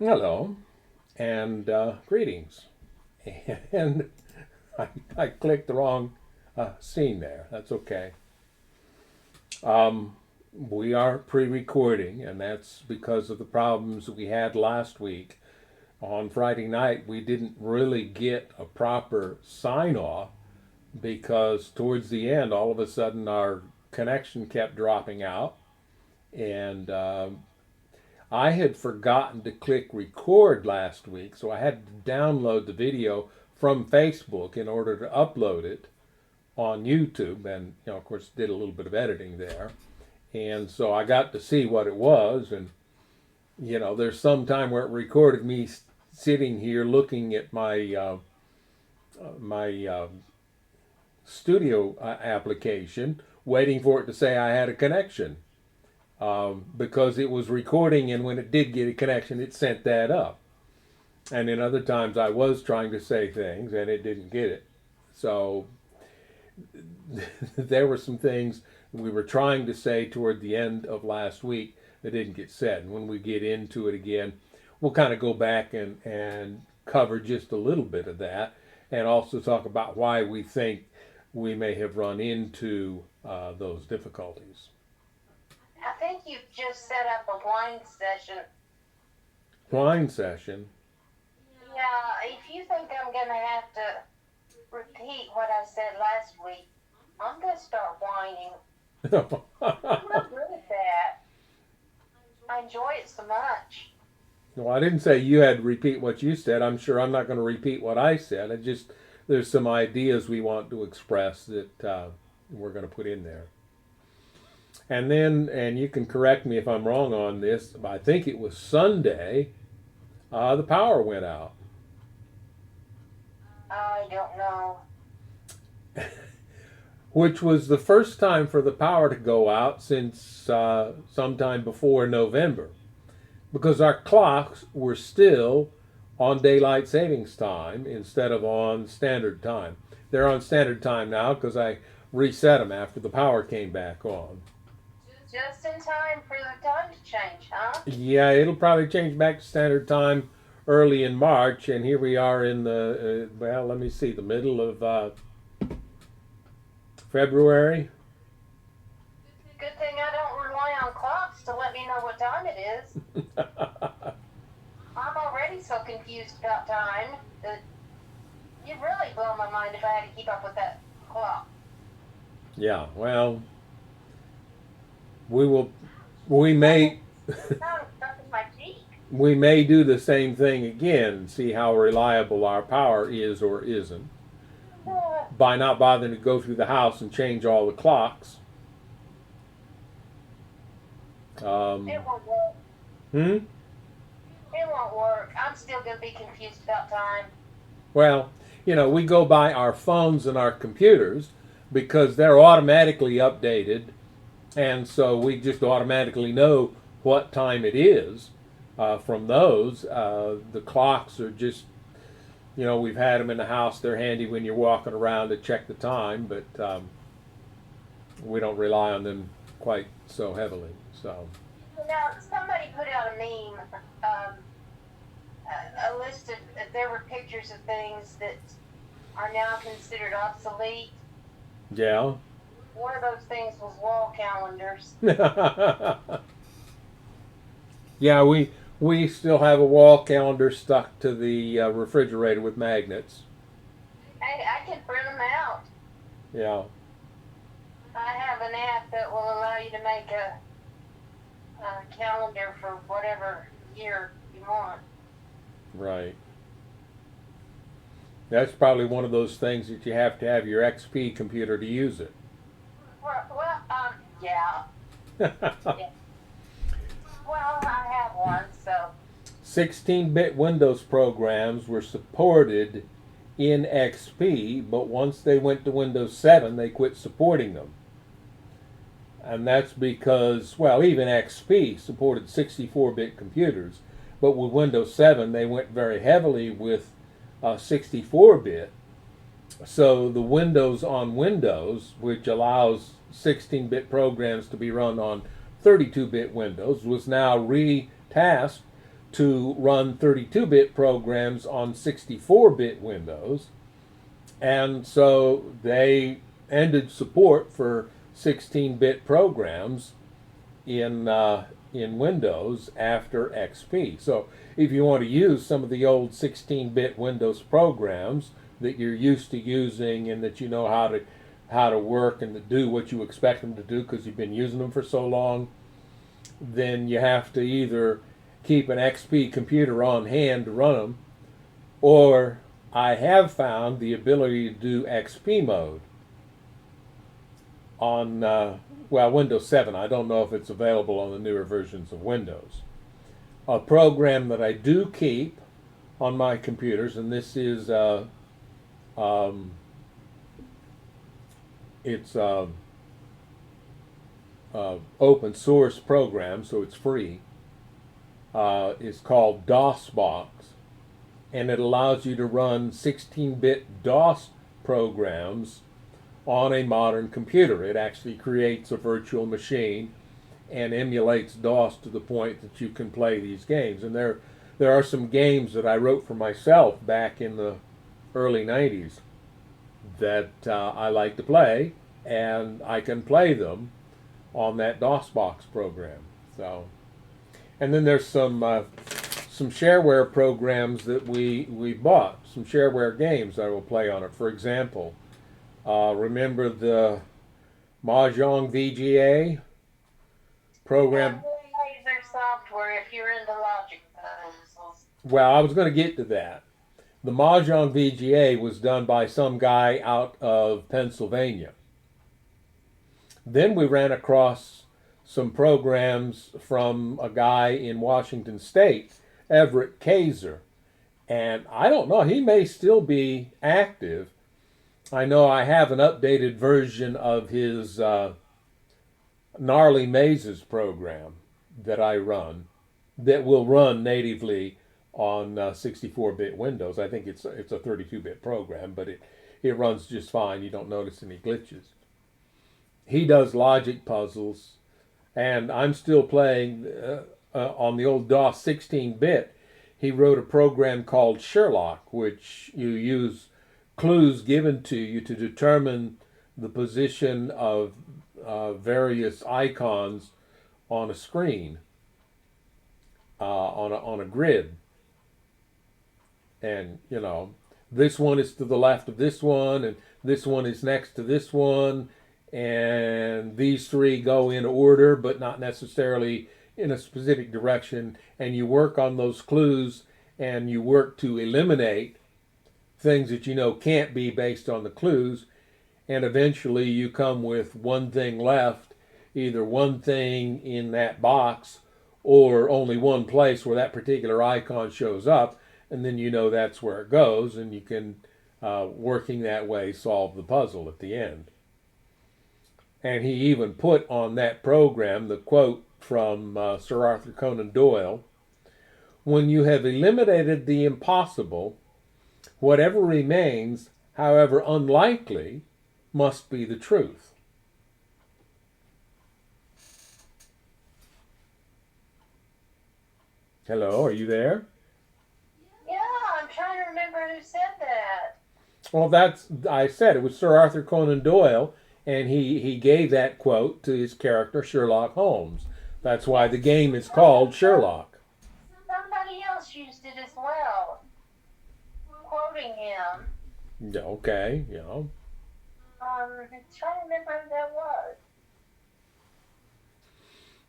Hello and greetings. And I clicked the wrong scene there. That's okay. We are pre recording, and that's because of the problems we had last week. On Friday night, we didn't really get a proper sign off because towards the end, all of a sudden, our connection kept dropping out. And I had forgotten to click record last week, so I had to download the video from Facebook in order to upload it on YouTube, and of course, did a little bit of editing there. And so I got to see what it was, and there's some time where it recorded me sitting here looking at my studio application, waiting for it to say I had a connection. Because it was recording, and when it did get a connection, it sent that up. And in other times, I was trying to say things and it didn't get it. So there were some things we were trying to say toward the end of last week that didn't get said. And when we get into it again, we'll kind of go back and cover just a little bit of that, and also talk about why we think we may have run into those difficulties. I think you've just set up a wine session. Wine session. Yeah, if you think I'm going to have to repeat what I said last week, I'm going to start whining. I'm not good at that. I enjoy it so much. No, I didn't say you had to repeat what you said. I'm sure I'm not going to repeat what I said. I just there's some ideas we want to express that we're going to put in there. And then, and you can correct me if I'm wrong on this, but I think it was Sunday, the power went out. I don't know. Which was the first time for the power to go out since sometime before November. Because our clocks were still on daylight savings time instead of on standard time. They're on standard time now because I reset them after the power came back on. Just in time for the time to change, huh? Yeah, it'll probably change back to standard time early in March, and here we are in the, well, let me see, the middle of February. Good thing I don't rely on clocks to let me know what time it is. I'm already so confused about time that you'd really blow my mind if I had to keep up with that clock. Yeah, well, we may Sound stuck in my cheek. we may do the same thing again and see how reliable our power is or isn't by not bothering to go through the house and change all the clocks. It won't work. Hmm? It won't work. I'm still going to be confused about time. Well, we go by our phones and our computers because they're automatically updated, and so we just automatically know what time it is from those. The clocks are just, we've had them in the house. They're handy when you're walking around to check the time, but we don't rely on them quite so heavily. So. Now, somebody put out a meme, a list of, there were pictures of things that are now considered obsolete. Yeah. One of those things was wall calendars. Yeah, we still have a wall calendar stuck to the refrigerator with magnets. Hey, I can print them out. Yeah. I have an app that will allow you to make a calendar for whatever year you want. Right. That's probably one of those things that you have to have your XP computer to use it. Well, yeah. Yeah. Well, I have one, so. 16-bit Windows programs were supported in XP, but once they went to Windows 7, they quit supporting them. And that's because, well, even XP supported 64-bit computers, but with Windows 7, they went very heavily with 64-bit. So the Windows on Windows, which allows 16-bit programs to be run on 32-bit Windows, was now retasked to run 32-bit programs on 64-bit Windows, and so they ended support for 16-bit programs in Windows after XP. So if you want to use some of the old 16-bit Windows programs that you're used to using and that you know how to work and to do what you expect them to do because you've been using them for so long, then you have to either keep an XP computer on hand to run them, or I have found the ability to do XP mode on Windows 7. I don't know if it's available on the newer versions of Windows. A program that I do keep on my computers, and this is it's open source program, so it's free. It's called DOSBox, and it allows you to run 16-bit DOS programs on a modern computer. It actually creates a virtual machine and emulates DOS to the point that you can play these games. And there are some games that I wrote for myself back in the early 90s that I like to play, and I can play them on that DOSBox program. So, and then there's some shareware programs that we bought, some shareware games I will play on it. For example, remember the Mahjong VGA program? Laser software if you're into logic puzzles. Well, I was going to get to that. The Mahjong VGA was done by some guy out of Pennsylvania. Then we ran across some programs from a guy in Washington State, Everett Kaiser. And I don't know, he may still be active. I know I have an updated version of his Gnarly Mazes program that I run that will run natively on 64-bit Windows. I think it's a 32-bit program, but it runs just fine. You don't notice any glitches. He does logic puzzles, and I'm still playing on the old DOS 16-bit. He wrote a program called Sherlock, which you use clues given to you to determine the position of various icons on a screen, on a grid. And, you know, this one is to the left of this one, and this one is next to this one, and these three go in order, but not necessarily in a specific direction. And you work on those clues, and you work to eliminate things that you know can't be based on the clues, and eventually you come with one thing left, either one thing in that box or only one place where that particular icon shows up, and then you know that's where it goes, and you can, working that way, solve the puzzle at the end. And he even put on that program the quote from Sir Arthur Conan Doyle: "When you have eliminated the impossible, whatever remains, however unlikely, must be the truth." Hello, are you there? Yeah, I'm trying to remember who said that. Well, I said it was Sir Arthur Conan Doyle, and he gave that quote to his character Sherlock Holmes. That's why the game is called Sherlock. Somebody else used it as well, quoting him. Yeah, okay, you know. I'm trying to remember who that was.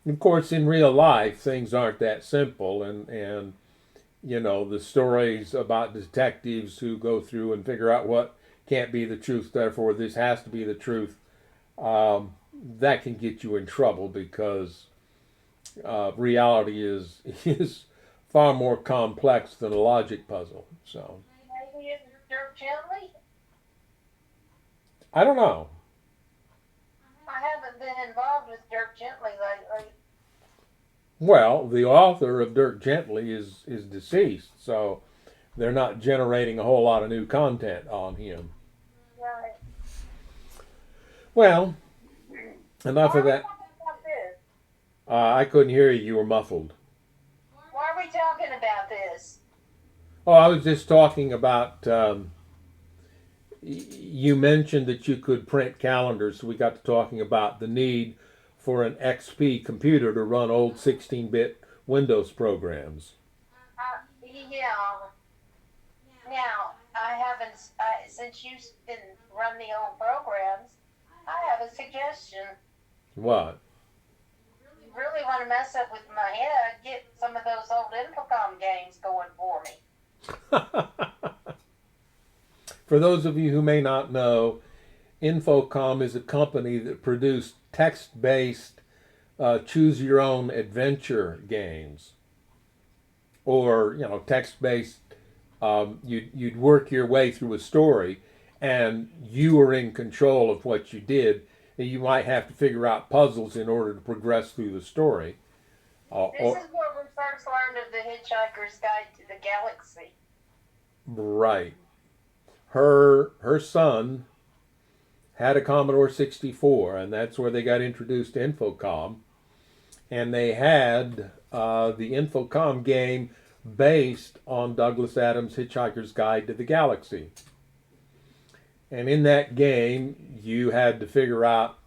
Of course, in real life, things aren't that simple, and you know, the stories about detectives who go through and figure out what can't be the truth, therefore this has to be the truth, that can get you in trouble because reality is far more complex than a logic puzzle. So Maybe it was Dirk Gently? I don't know. I haven't been involved with Dirk Gently lately. Well, the author of Dirk Gently is deceased, so they're not generating a whole lot of new content on him. Right. Well, enough Why of are we that. talking about this? I couldn't hear you. You were muffled. Why are we talking about this? Oh, I was just talking about. You mentioned that you could print calendars, so we got to talking about the need for an XP computer to run old 16-bit Windows programs. Yeah. Now, I haven't, since you've been run the old programs, I have a suggestion. What? You really want to mess up with my head, get some of those old Infocom games going for me. For those of you who may not know, Infocom is a company that produced text-based choose-your-own adventure games, or text-based. You'd work your way through a story, and you were in control of what you did. And you might have to figure out puzzles in order to progress through the story. This is where we first learned of the Hitchhiker's Guide to the Galaxy. Right. Her son had a Commodore 64, and that's where they got introduced to Infocom. And they had the Infocom game based on Douglas Adams' Hitchhiker's Guide to the Galaxy. And in that game, you had to figure out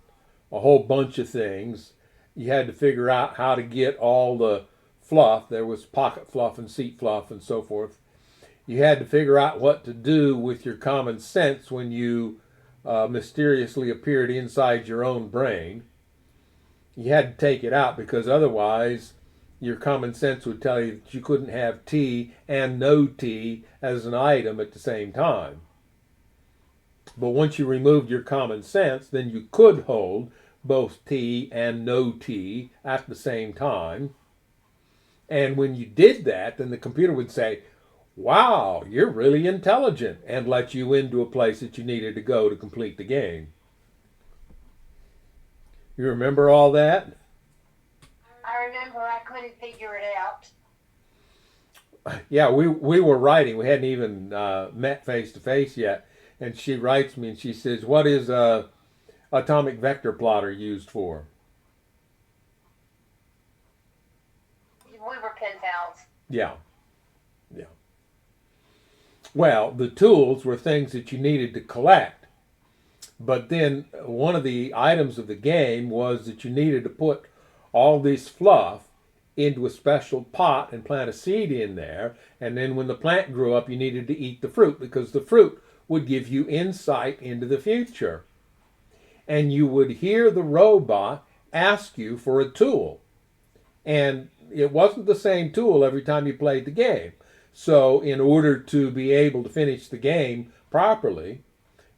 a whole bunch of things. You had to figure out how to get all the fluff. There was pocket fluff and seat fluff and so forth. You had to figure out what to do with your common sense when you mysteriously appeared inside your own brain. You had to take it out because otherwise your common sense would tell you that you couldn't have tea and no tea as an item at the same time. But once you removed your common sense, then you could hold both tea and no tea at the same time. And when you did that, then the computer would say, "Wow, you're really intelligent," and let you into a place that you needed to go to complete the game. You remember all that? I remember I couldn't figure it out. Yeah, we were writing. We hadn't even met face to face yet. And she writes me and she says, "What is a atomic vector plotter used for?" We were pen pals. Yeah. Well, the tools were things that you needed to collect. But then one of the items of the game was that you needed to put all this fluff into a special pot and plant a seed in there. And then when the plant grew up, you needed to eat the fruit because the fruit would give you insight into the future. And you would hear the robot ask you for a tool. And it wasn't the same tool every time you played the game. So in order to be able to finish the game properly,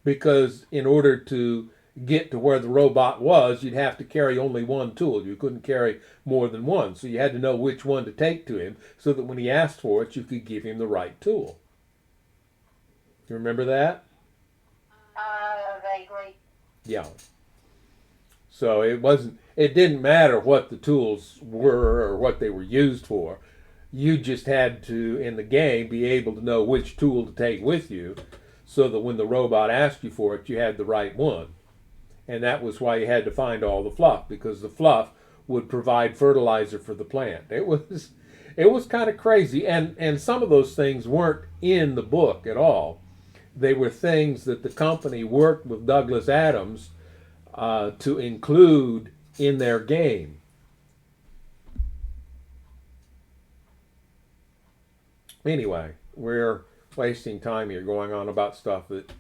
because in order to get to where the robot was, you'd have to carry only one tool. You couldn't carry more than one. So you had to know which one to take to him so that when he asked for it, you could give him the right tool. You remember that? Vaguely. Yeah. So it didn't matter what the tools were or what they were used for. You just had to, in the game, be able to know which tool to take with you so that when the robot asked you for it, you had the right one. And that was why you had to find all the fluff, because the fluff would provide fertilizer for the plant. It was kind of crazy. And some of those things weren't in the book at all. They were things that the company worked with Douglas Adams to include in their game. Anyway, we're wasting time here going on about stuff that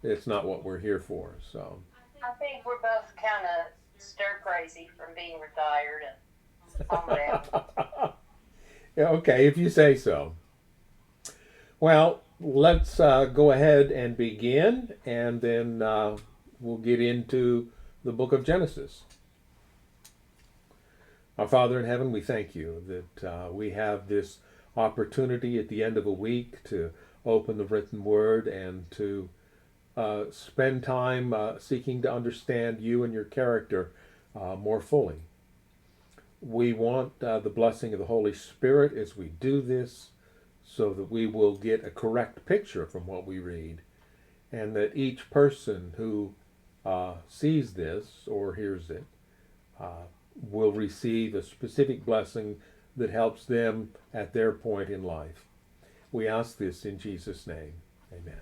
it's not what we're here for. So I think we're both kind of stir crazy from being retired and calm down. Yeah, okay, if you say so. Well, let's go ahead and begin, and then we'll get into the book of Genesis. Our Father in heaven, we thank you that we have this opportunity at the end of a week to open the written word and to spend time seeking to understand you and your character more fully. We want the blessing of the Holy Spirit as we do this so that we will get a correct picture from what we read, and that each person who sees this or hears it will receive a specific blessing that helps them at their point in life. We ask this in Jesus' name. Amen.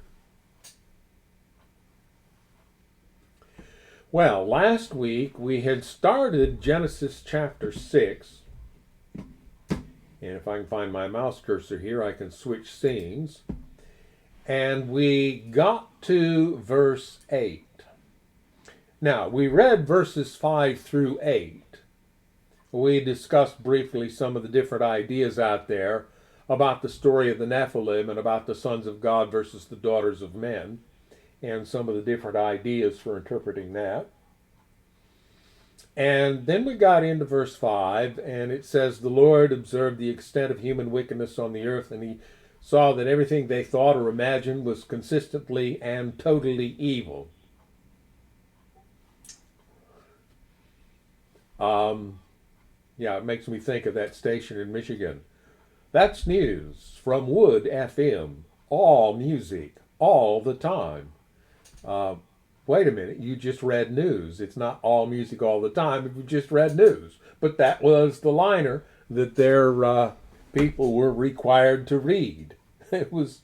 Well, last week we had started Genesis chapter 6. And if I can find my mouse cursor here, I can switch scenes. And we got to verse 8. Now, we read verses 5 through 8. We discussed briefly some of the different ideas out there about the story of the Nephilim and about the sons of God versus the daughters of men, and some of the different ideas for interpreting that. And then we got into verse 5, and it says, "The Lord observed the extent of human wickedness on the earth, and he saw that everything they thought or imagined was consistently and totally evil." Yeah, it makes me think of that station in Michigan. That's news from Wood FM. All music, all the time. Wait a minute, you just read news. It's not all music all the time if you just read news. But that was the liner that their people were required to read. It was,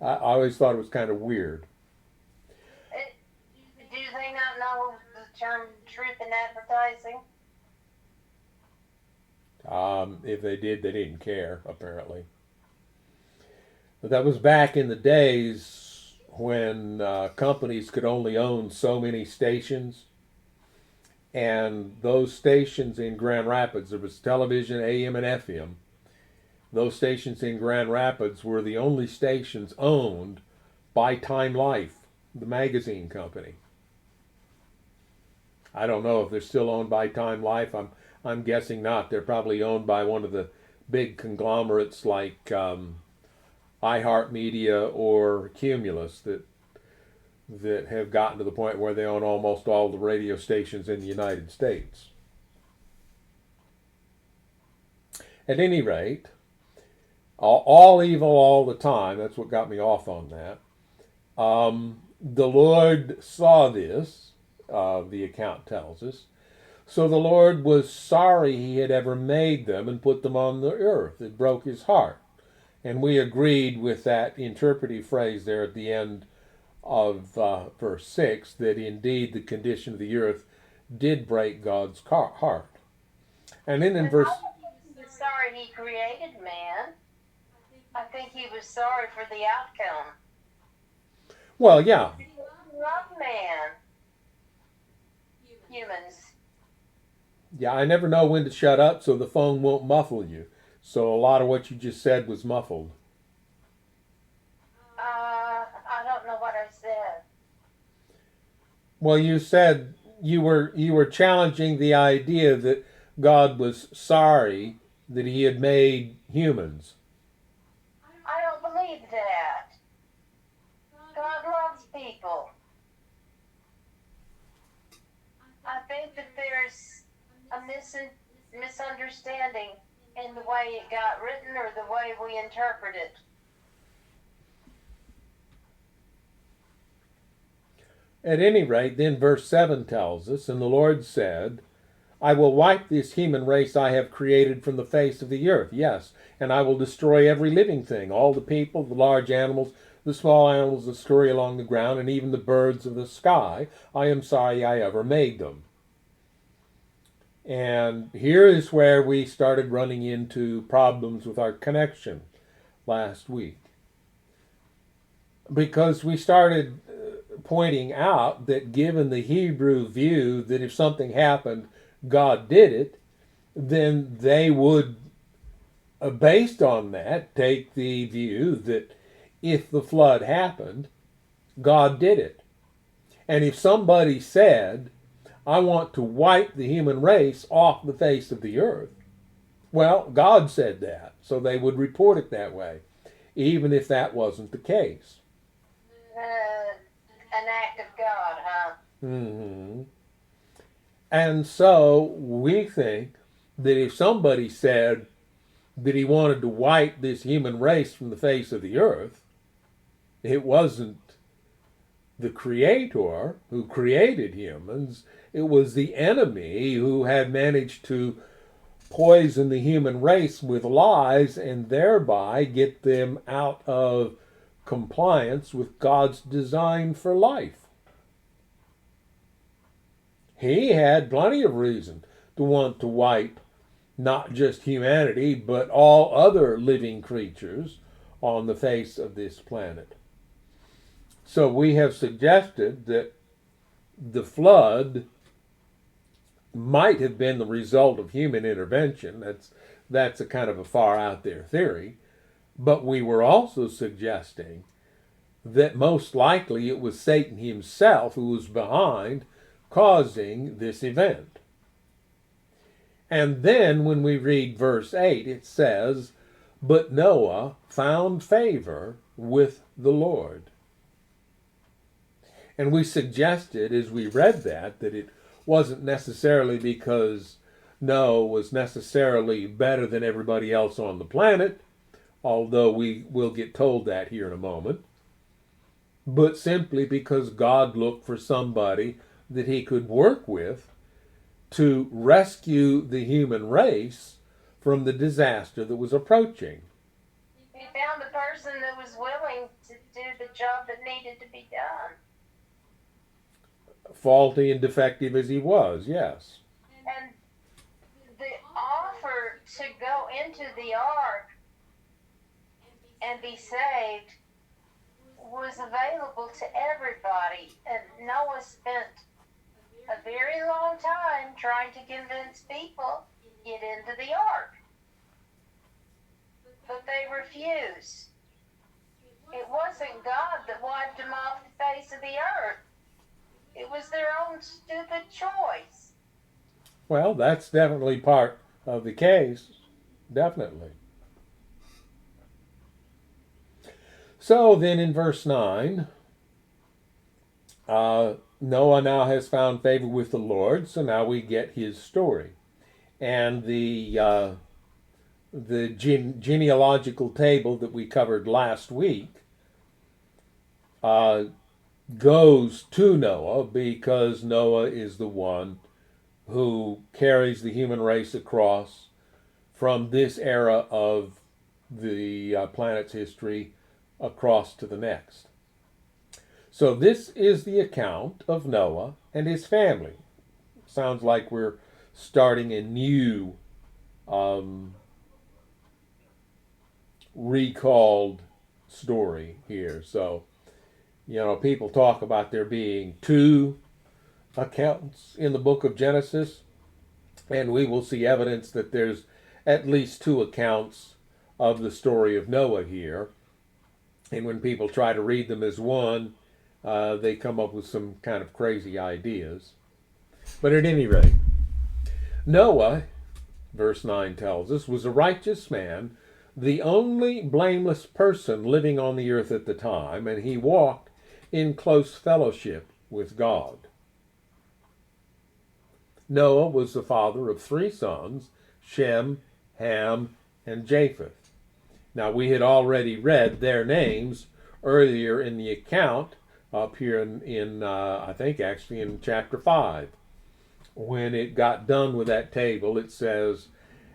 I always thought it was kind of weird. Do they not know the term truth in advertising? If they did, they didn't care, apparently. But that was back in the days when companies could only own so many stations. And those stations in Grand Rapids, there was television, AM and FM. Those stations in Grand Rapids were the only stations owned by Time Life, the magazine company. I don't know if they're still owned by Time Life. I'm guessing not. They're probably owned by one of the big conglomerates like iHeartMedia or Cumulus that have gotten to the point where they own almost all the radio stations in the United States. At any rate, all evil all the time. That's what got me off on that. The Lord saw this, the account tells us. So the Lord was sorry he had ever made them and put them on the earth. It broke his heart. And we agreed with that interpretive phrase there at the end of verse 6, that indeed the condition of the earth did break God's heart. And then in verse... He was sorry he created man. I think he was sorry for the outcome. Well, yeah. He loved man. Humans. Yeah, I never know when to shut up so the phone won't muffle you. So a lot of what you just said was muffled. I don't know what I said. Well, you said you were challenging the idea that God was sorry that he had made humans. I don't believe that. God loves people. I think that there's a misunderstanding in the way it got written or the way we interpret it. At any rate, then verse 7 tells us, "And the Lord said, I will wipe this human race I have created from the face of the earth." Yes, and I will destroy every living thing, all the people, the large animals, the small animals that scurry along the ground, and even the birds of the sky. I am sorry I ever made them. And here is where we started running into problems with our connection last week. Because we started pointing out that given the Hebrew view that if something happened, God did it, then they would, based on that, take the view that if the flood happened, God did it. And if somebody said, I want to wipe the human race off the face of the earth, well, God said that, so they would report it that way, even if that wasn't the case. An act of God, huh? Mm-hmm. And so we think that if somebody said that he wanted to wipe this human race from the face of the earth, it wasn't the Creator who created humans, it was the enemy who had managed to poison the human race with lies and thereby get them out of compliance with God's design for life. He had plenty of reason to want to wipe not just humanity, but all other living creatures on the face of this planet. So we have suggested that the flood might have been the result of human intervention. That's a kind of a far out there theory. But we were also suggesting that most likely it was Satan himself who was behind causing this event. And then when we read verse 8, it says, "But Noah found favor with the Lord." And we suggested as we read that it wasn't necessarily because Noah was necessarily better than everybody else on the planet, although we will get told that here in a moment, but simply because God looked for somebody that he could work with to rescue the human race from the disaster that was approaching. He found a person that was willing to do the job that needed to be done. Faulty and defective as he was, yes. And the offer to go into the ark and be saved was available to everybody. And Noah spent a very long time trying to convince people to get into the ark. But they refused. It wasn't God that wiped them off the face of the earth. It was their own stupid choice. Well, that's definitely part of the case. Definitely. So then in verse 9, Noah now has found favor with the Lord, so now we get his story. And the genealogical table that we covered last week goes to Noah because Noah is the one who carries the human race across from this era of the planet's history across to the next. So this is the account of Noah and his family. Sounds like we're starting a new recalled story here. So, people talk about there being two accounts in the book of Genesis, and we will see evidence that there's at least two accounts of the story of Noah here. And when people try to read them as one, they come up with some kind of crazy ideas. But at any rate, Noah, verse 9 tells us, was a righteous man, the only blameless person living on the earth at the time, and he walked in close fellowship with God. Noah was the father of 3 sons, Shem, Ham, and Japheth. Now, we had already read their names earlier in the account up here in I think actually in chapter 5. When it got done with that table, it says,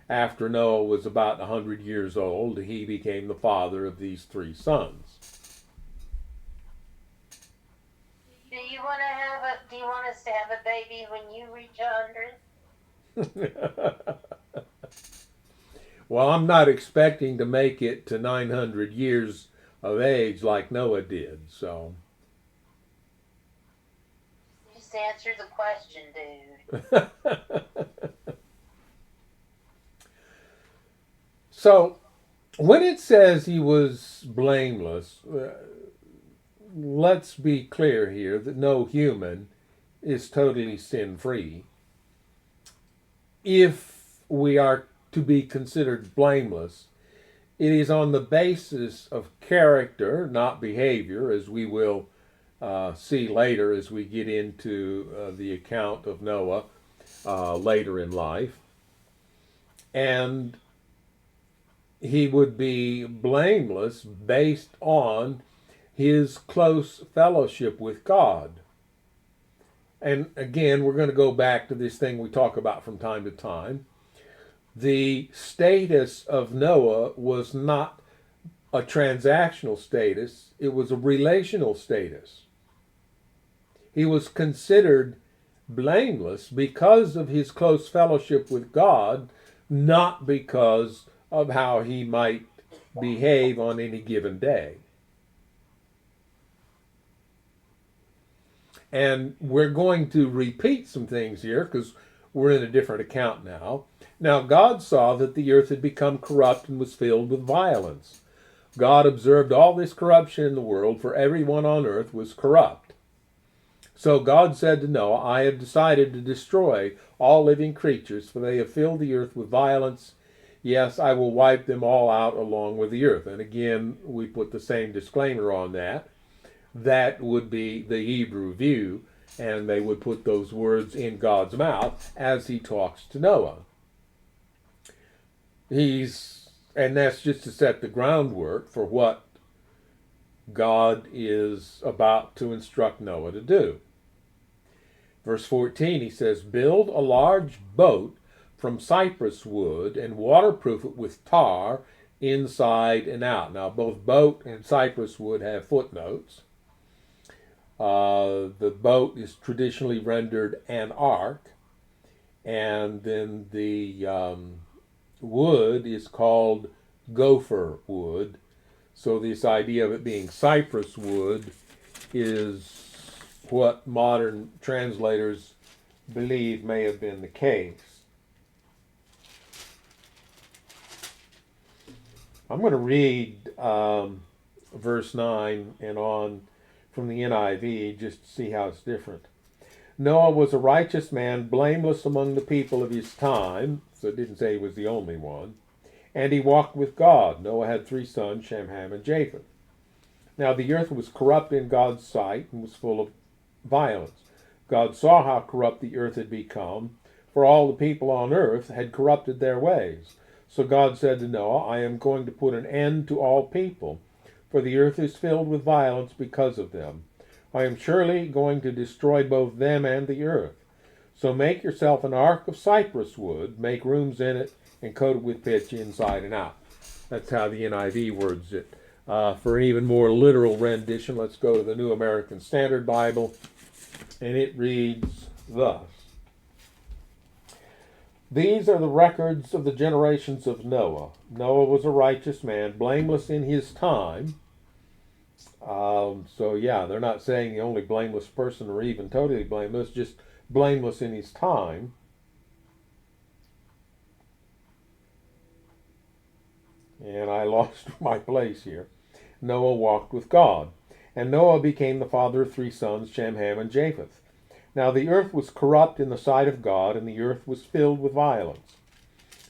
after Noah was about 100 years old, he became the father of these 3 sons. Do you want us to have a baby when you reach 100? Well, I'm not expecting to make it to 900 years of age like Noah did, so. Just answer the question, dude. So, when it says he was blameless, let's be clear here that no human is totally sin-free. If we are to be considered blameless, it is on the basis of character, not behavior, as we will see later as we get into the account of Noah later in life. And he would be blameless based on his close fellowship with God. And again, we're going to go back to this thing we talk about from time to time. the status of Noah was not a transactional status, it was a relational status. He was considered blameless because of his close fellowship with God, not because of how he might behave on any given day. And we're going to repeat some things here because we're in a different account now. Now, God saw that the earth had become corrupt and was filled with violence. God observed all this corruption in the world, for everyone on earth was corrupt. So God said to Noah, I have decided to destroy all living creatures, for they have filled the earth with violence. Yes, I will wipe them all out along with the earth. And again, we put the same disclaimer on that. That would be the Hebrew view, and they would put those words in God's mouth as he talks to Noah. And that's just to set the groundwork for what God is about to instruct Noah to do. Verse 14, he says, build a large boat from cypress wood and waterproof it with tar inside and out. Now, both boat and cypress wood have footnotes. The boat is traditionally rendered an ark, and then the wood is called gopher wood. So this idea of it being cypress wood is what modern translators believe may have been the case. I'm going to read verse 9 and on from the NIV just to see how it's different. Noah was a righteous man, blameless among the people of his time. So it didn't say he was the only one. And he walked with God. Noah had 3 sons, Shem, Ham, and Japheth. Now the earth was corrupt in God's sight and was full of violence. God saw how corrupt the earth had become, for all the people on earth had corrupted their ways. So God said to Noah, I am going to put an end to all people, for the earth is filled with violence because of them. I am surely going to destroy both them and the earth. So make yourself an ark of cypress wood, make rooms in it, and coat it with pitch inside and out. That's how the NIV words it. For an even more literal rendition, let's go to the New American Standard Bible, and it reads thus. These are the records of the generations of Noah. Noah was a righteous man, blameless in his time. They're not saying the only blameless person or even totally blameless, just blameless in his time. And I lost my place here. Noah walked with God. And Noah became the father of 3 sons, Shem, Ham, and Japheth. Now the earth was corrupt in the sight of God, and the earth was filled with violence.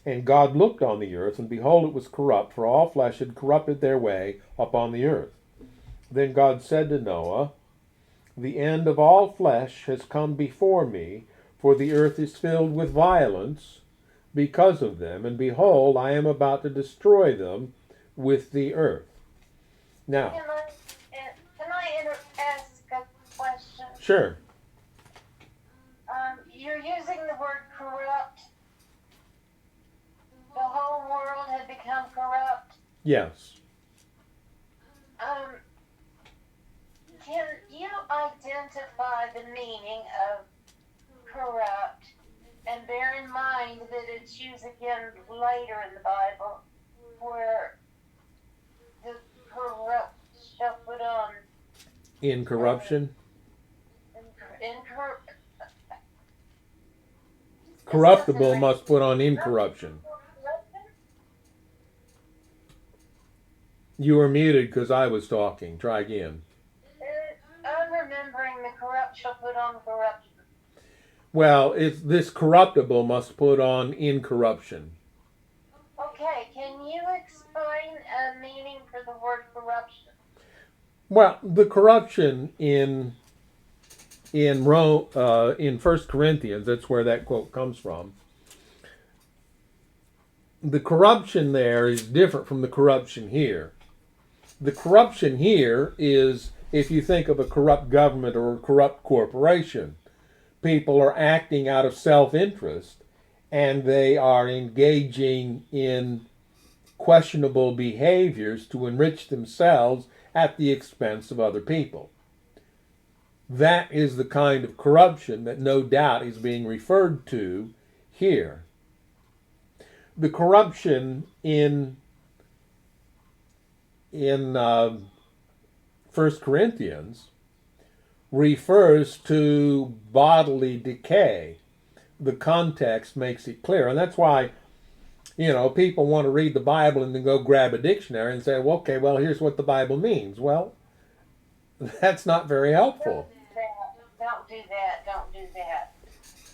And God looked on the earth, and behold, it was corrupt, for all flesh had corrupted their way upon the earth. Then God said to Noah, the end of all flesh has come before me, for the earth is filled with violence because of them, and behold, I am about to destroy them with the earth. Now, Can I ask a question? Sure. You're using the word corrupt. The whole world had become corrupt. Yes. Can you identify the meaning of corrupt? And bear in mind that it's used again later in the Bible, where the corrupt shall put on Incorruption. Incorruption. Corruptible must put on incorruption. You were muted because I was talking. Try again. I'm remembering the corrupt shall put on corruption. Well, this corruptible must put on incorruption. Okay, can you explain a meaning for the word corruption? Well, the corruption in Rome, in 1 Corinthians, that's where that quote comes from. The corruption there is different from the corruption here. The corruption here is, if you think of a corrupt government or a corrupt corporation, people are acting out of self-interest and they are engaging in questionable behaviors to enrich themselves at the expense of other people. That is the kind of corruption that no doubt is being referred to here. The corruption in 1 Corinthians refers to bodily decay. The context makes it clear, and that's why people want to read the Bible and then go grab a dictionary and say, well, okay, well, here's what the Bible means. Well, that's not very helpful. Don't do that. Don't do that.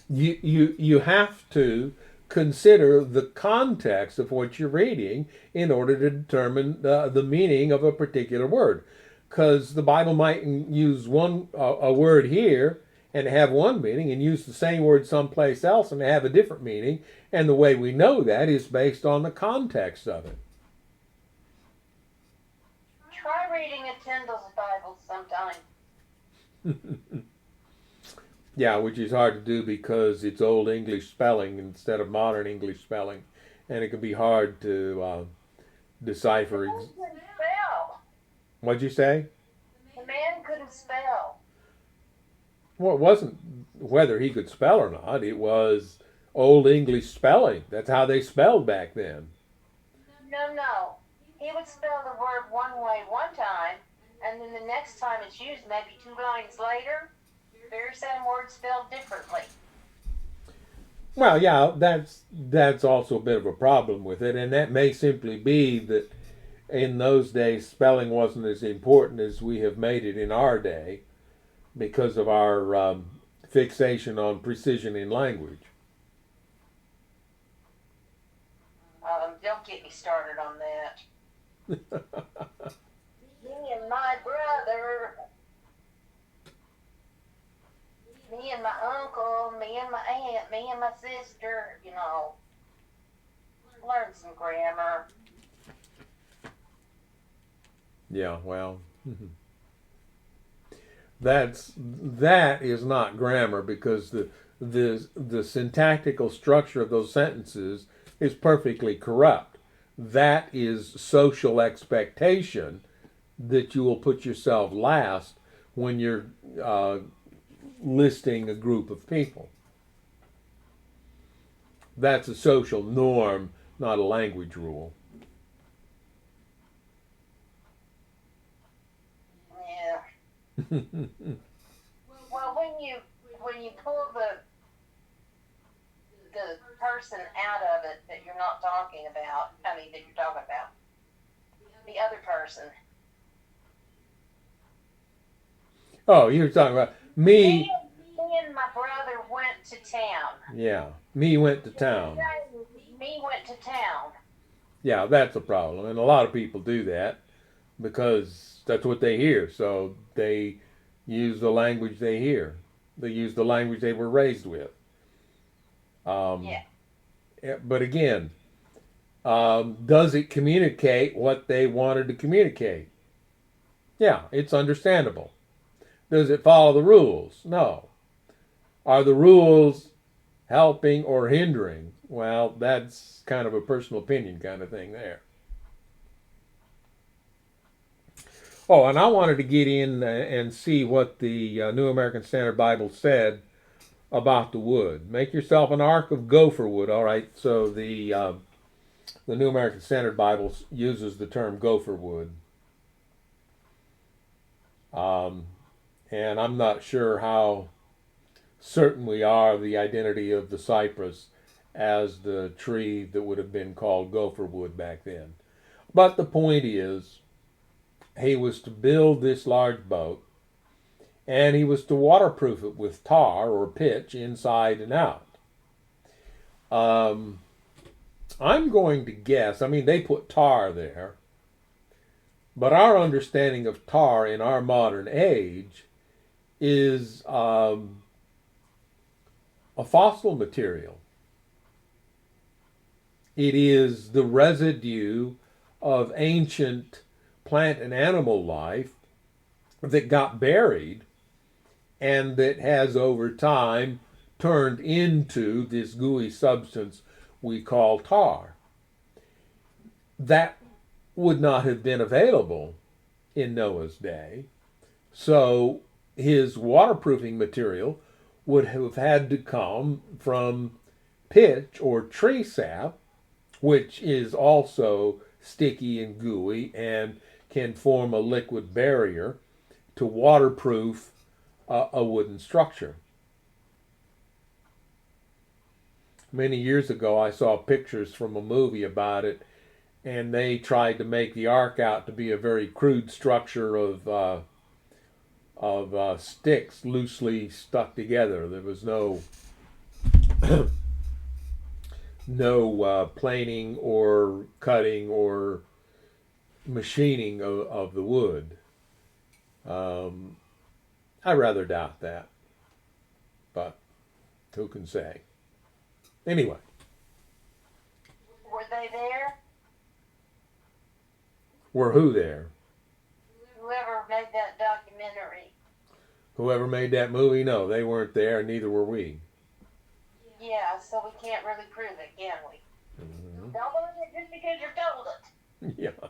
You have to consider the context of what you're reading in order to determine the meaning of a particular word. Because the Bible might use a word here and have one meaning, and use the same word someplace else and have a different meaning. And the way we know that is based on the context of it. Try reading a Tyndale's Bible sometime. Yeah, which is hard to do because it's Old English spelling instead of modern English spelling, and it can be hard to decipher. The man couldn't spell. What'd you say? The man couldn't spell. Well, it wasn't whether he could spell or not. It was Old English spelling. That's how they spelled back then. No. He would spell the word one way one time, and then the next time it's used, maybe 2 lines later, very same word spelled differently. Well, yeah, that's also a bit of a problem with it, and that may simply be that in those days spelling wasn't as important as we have made it in our day because of our fixation on precision in language. Don't get me started on that. Me and my brother, me and my uncle, me and my aunt, me and my sister, learn some grammar. Yeah, well, that is not grammar because the syntactical structure of those sentences is perfectly corrupt. That is social expectation that you will put yourself last when you're listing a group of people. That's a social norm, not a language rule. Yeah. Well, when you pull the person out of it that you're not talking about, that you're talking about the other person. Oh, you're talking about me. Me and my brother went to town. Yeah, me went to town. Me went to town. Yeah, that's a problem, and a lot of people do that because that's what they hear. So they use the language they hear. They use the language they were raised with. Yeah. But again, does it communicate what they wanted to communicate? Yeah, it's understandable. Does it follow the rules? No. Are the rules helping or hindering? Well, that's kind of a personal opinion kind of thing there. Oh, and I wanted to get in and see what the New American Standard Bible said about the wood. Make yourself an ark of gopher wood. All right, so the New American Standard Bible uses the term gopher wood. And I'm not sure how certain we are of the identity of the cypress as the tree that would have been called gopher wood back then. But the point is, he was to build this large boat, and he was to waterproof it with tar or pitch inside and out. I'm going to guess, they put tar there, but our understanding of tar in our modern age is a fossil material. It is the residue of ancient plant and animal life that got buried and that has over time turned into this gooey substance we call tar. That would not have been available in Noah's day, so his waterproofing material would have had to come from pitch or tree sap, which is also sticky and gooey and can form a liquid barrier to waterproof a wooden structure. Many years ago, I saw pictures from a movie about it, and they tried to make the ark out to be a very crude structure of sticks loosely stuck together. There was no planing or cutting or machining of the wood. I rather doubt that, but who can say? Anyway. Were they there? Were who there? Whoever made that documentary. Whoever made that movie? No, they weren't there, and neither were we. Yeah, so we can't really prove it, can we? Mm-hmm. Don't believe it just because you're told it. Yeah.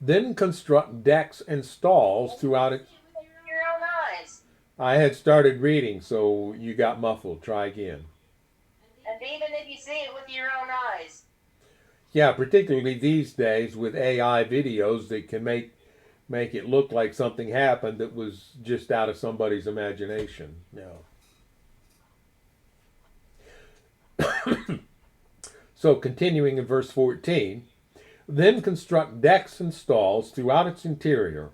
Then construct decks and stalls throughout it. With your own eyes. I had started reading, so you got muffled. Try again. And even if you see it with your own eyes. Yeah, particularly these days with AI videos that can make it look like something happened that was just out of somebody's imagination. No. So continuing in verse 14, then construct decks and stalls throughout its interior.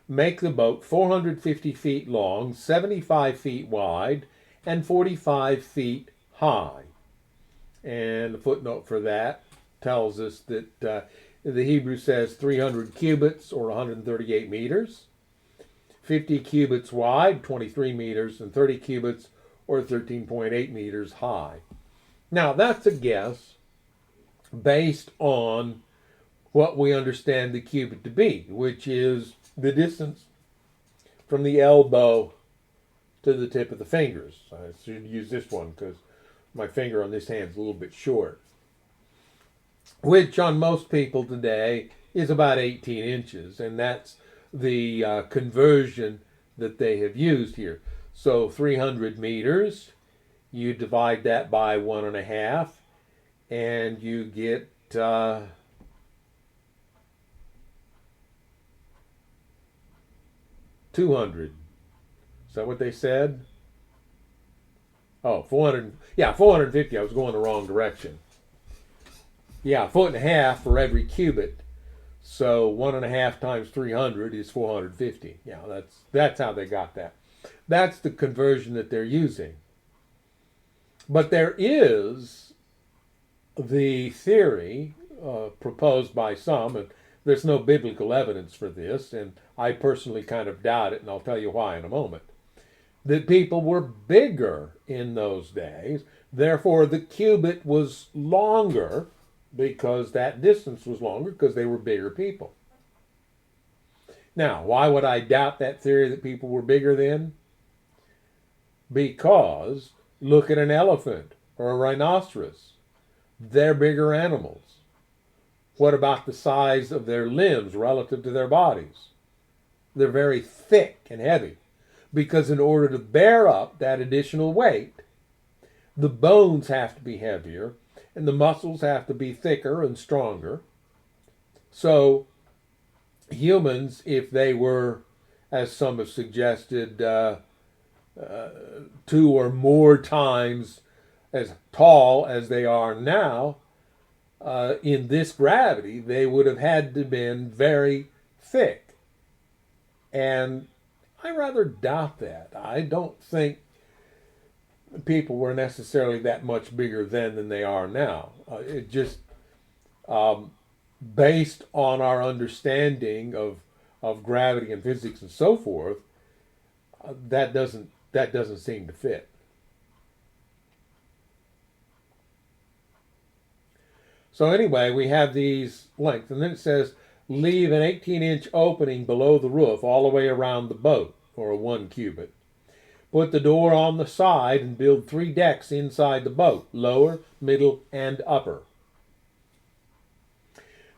Make the boat 450 feet long, 75 feet wide, and 45 feet high. And the footnote for that tells us that the Hebrew says 300 cubits or 138 meters, 50 cubits wide, 23 meters, and 30 cubits or 13.8 meters high. Now that's a guess based on what we understand the cubit to be, which is the distance from the elbow to the tip of the fingers. I should use this one because my finger on this hand is a little bit short, which on most people today is about 18 inches, and that's the conversion that they have used here. So 300 meters, you divide that by 1.5, and you get 200. Is that what they said? Oh, 400. Yeah, 450. I was going the wrong direction. Yeah, 1.5 foot for every cubit. So 1.5 times 300 is 450. Yeah, that's how they got that. That's the conversion that they're using. But there is the theory proposed by some, and there's no biblical evidence for this, and I personally kind of doubt it, and I'll tell you why in a moment, that people were bigger in those days, therefore the cubit was longer because that distance was longer because they were bigger people. Now, why would I doubt that theory that people were bigger then? Because look at an elephant or a rhinoceros. They're bigger animals. What about the size of their limbs relative to their bodies? They're very thick and heavy because in order to bear up that additional weight, the bones have to be heavier and the muscles have to be thicker and stronger. So humans, if they were, as some have suggested, 2 or more times as tall as they are now, in this gravity, they would have had to been very thick. And I rather doubt that. I don't think people were necessarily that much bigger then than they are now. It just, based on our understanding of gravity and physics and so forth, that doesn't seem to fit. So anyway, we have these lengths, and then it says leave an 18-inch opening below the roof all the way around the boat, or a 1 cubit. Put the door on the side and build 3 decks inside the boat, lower, middle, and upper.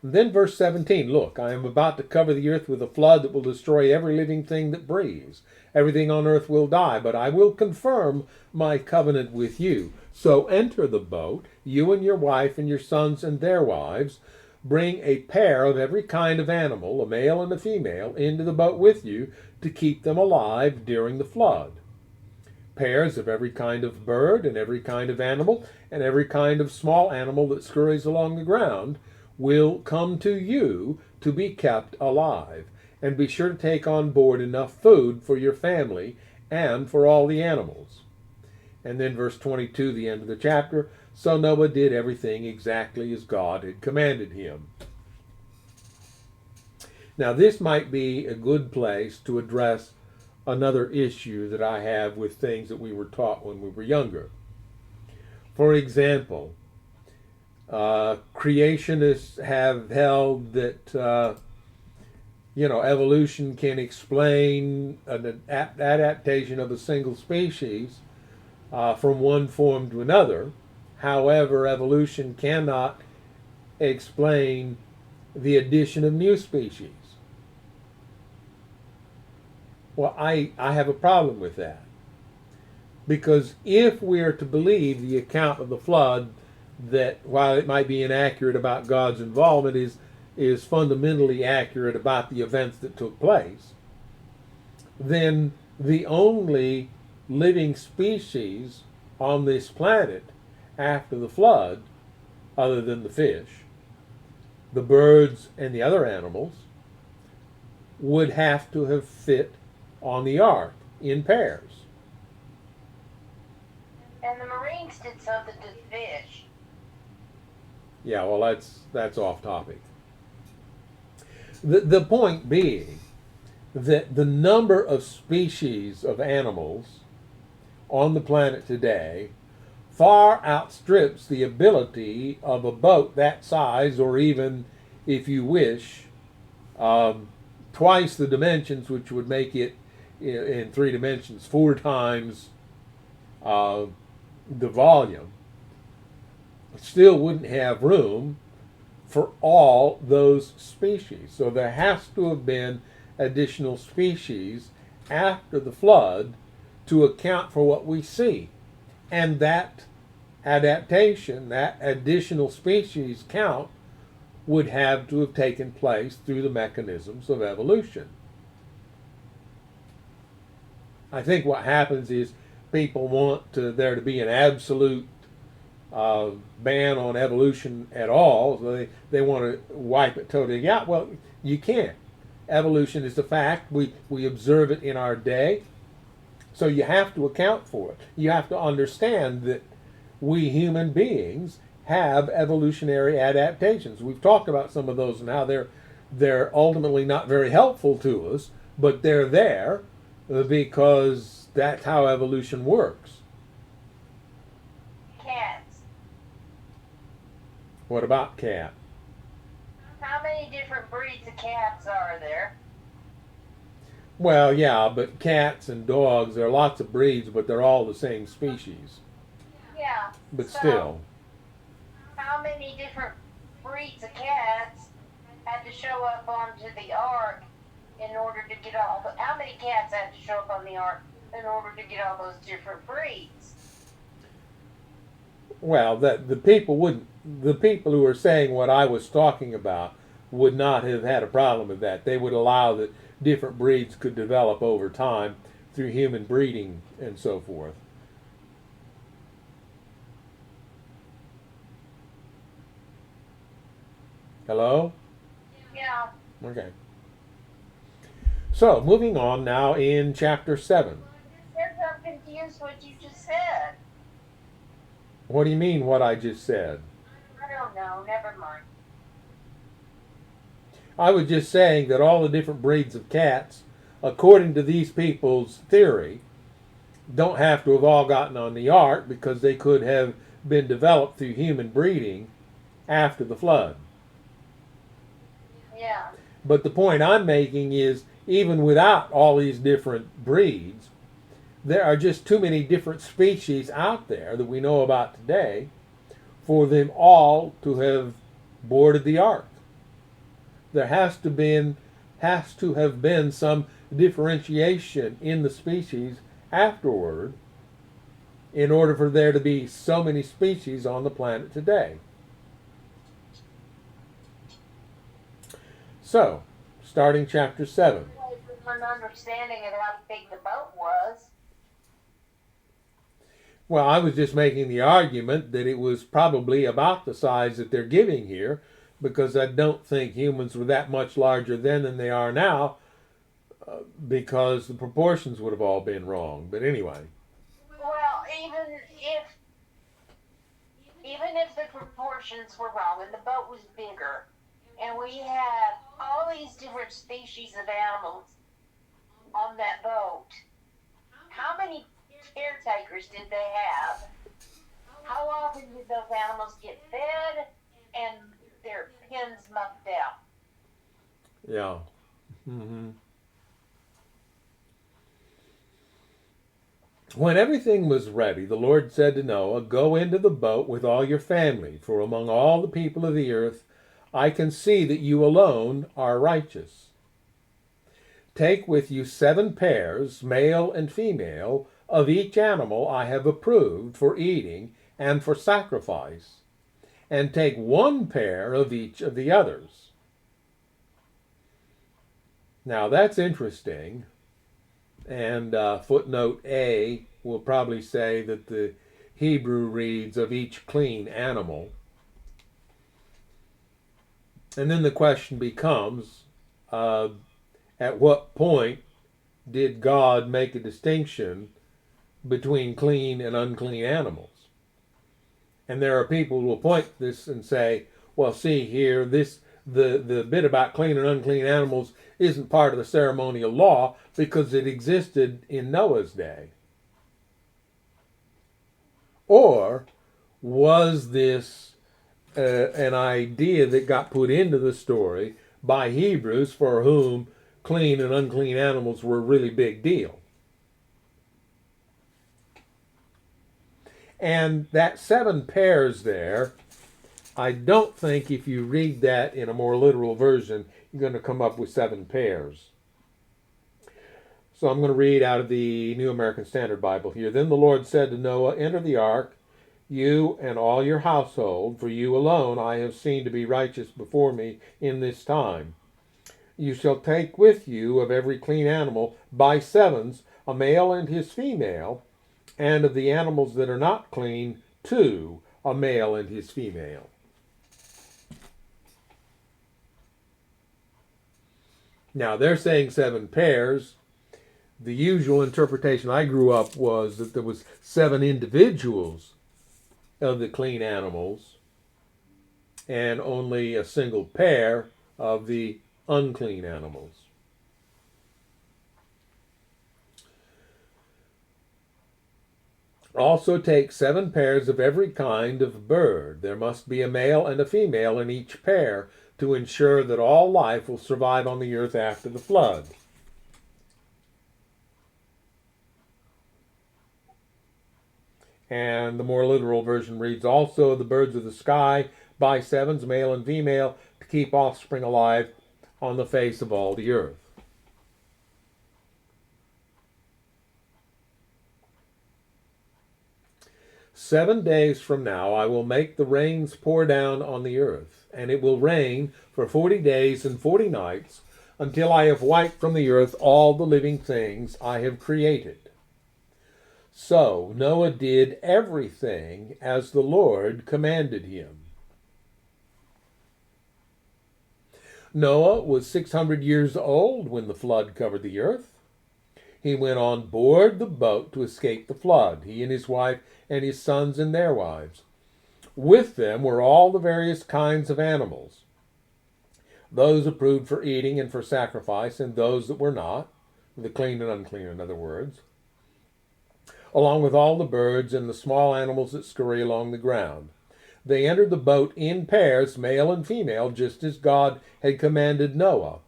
And then verse 17, look, I am about to cover the earth with a flood that will destroy every living thing that breathes. Everything on earth will die, but I will confirm my covenant with you. So enter the boat, you and your wife and your sons and their wives. Bring a pair of every kind of animal, a male and a female, into the boat with you to keep them alive during the flood. Pairs of every kind of bird and every kind of animal and every kind of small animal that scurries along the ground will come to you to be kept alive. And be sure to take on board enough food for your family and for all the animals. And then verse 22, the end of the chapter, so Noah did everything exactly as God had commanded him. Now this might be a good place to address another issue that I have with things that we were taught when we were younger. For example, creationists have held that evolution can explain an adaptation of a single species from one form to another. However, evolution cannot explain the addition of new species. Well, I have a problem with that. Because if we are to believe the account of the flood, that while it might be inaccurate about God's involvement, is fundamentally accurate about the events that took place, then the only living species on this planet after the flood, other than the fish, the birds and the other animals, would have to have fit on the ark in pairs. And the Marines did something to the fish. Yeah, well, that's off topic. The point being that the number of species of animals on the planet today far outstrips the ability of a boat that size, or even, if you wish, twice the dimensions, which would make it in 3 dimensions 4 times the volume. Still wouldn't have room for all those species. So there has to have been additional species after the flood to account for what we see. And that adaptation, that additional species count, would have to have taken place through the mechanisms of evolution. I think what happens is people want there to be an absolute ban on evolution at all. So they want to wipe it totally out. Well, you can't. Evolution is a fact. We observe it in our day. So you have to account for it. You have to understand that we human beings have evolutionary adaptations. We've talked about some of those and how they're ultimately not very helpful to us, but they're there because that's how evolution works. Cats. What about cat? How many different breeds of cats are there? Well, yeah, but cats and dogs, there are lots of breeds, but they're all the same species. Yeah. But so, still. How many different breeds of cats had to show up onto the ark in order to get all the... How many cats had to show up on the ark in order to get all those different breeds? Well, the people who are saying what I was talking about would not have had a problem with that. They would allow that different breeds could develop over time through human breeding and so forth. Hello? Yeah. Okay. So, moving on now in chapter 7. I'm confused what you just said. What do you mean, what I just said? I don't know. Never mind. I was just saying that all the different breeds of cats, according to these people's theory, don't have to have all gotten on the ark because they could have been developed through human breeding after the flood. Yeah. But the point I'm making is, even without all these different breeds, there are just too many different species out there that we know about today for them all to have boarded the ark. There has to have been some differentiation in the species afterward in order for there to be so many species on the planet today. So, starting chapter 7. An understanding of how big the boat was. Well, I was just making the argument that it was probably about the size that they're giving here, because I don't think humans were that much larger then than they are now, because the proportions would have all been wrong. But anyway. Well, even if the proportions were wrong and the boat was bigger, and we had all these different species of animals on that boat, how many caretakers did they have? How often did those animals get fed and their pens mucked out? Yeah. Mm-hmm. When everything was ready, the Lord said to Noah, "Go into the boat with all your family, for among all the people of the earth I can see that you alone are righteous. Take with you 7 pairs, male and female, of each animal I have approved for eating and for sacrifice, and take 1 pair of each of the others." Now that's interesting, and footnote A will probably say that the Hebrew reads of each clean animal. And then the question becomes, at what point did God make a distinction between clean and unclean animals? And there are people who will point this and say, well, see here, the bit about clean and unclean animals isn't part of the ceremonial law because it existed in Noah's day. Or was this an idea that got put into the story by Hebrews for whom clean and unclean animals were a really big deal? And that 7 pairs there, I don't think if you read that in a more literal version, you're going to come up with 7 pairs. So I'm going to read out of the New American Standard Bible here. Then the Lord said to Noah, "Enter the ark, you and all your household, for you alone I have seen to be righteous before me in this time. You shall take with you of every clean animal by 7s, a male and his female, and of the animals that are not clean, 2, a male and his female." Now they're saying 7 pairs. The usual interpretation I grew up was that there was 7 individuals of the clean animals and only a single pair of the unclean animals. Also take 7 pairs of every kind of bird. There must be a male and a female in each pair to ensure that all life will survive on the earth after the flood. And the more literal version reads, also the birds of the sky by 7s, male and female, to keep offspring alive on the face of all the earth. "7 days from now I will make the rains pour down on the earth, and it will rain for 40 days and 40 nights until I have wiped from the earth all the living things I have created." So Noah did everything as the Lord commanded him. Noah was 600 years old when the flood covered the earth. He went on board the boat to escape the flood, he and his wife and his sons and their wives. With them were all the various kinds of animals, those approved for eating and for sacrifice, and those that were not, the clean and unclean, in other words, along with all the birds and the small animals that scurry along the ground. They entered the boat in pairs, male and female, just as God had commanded Noah.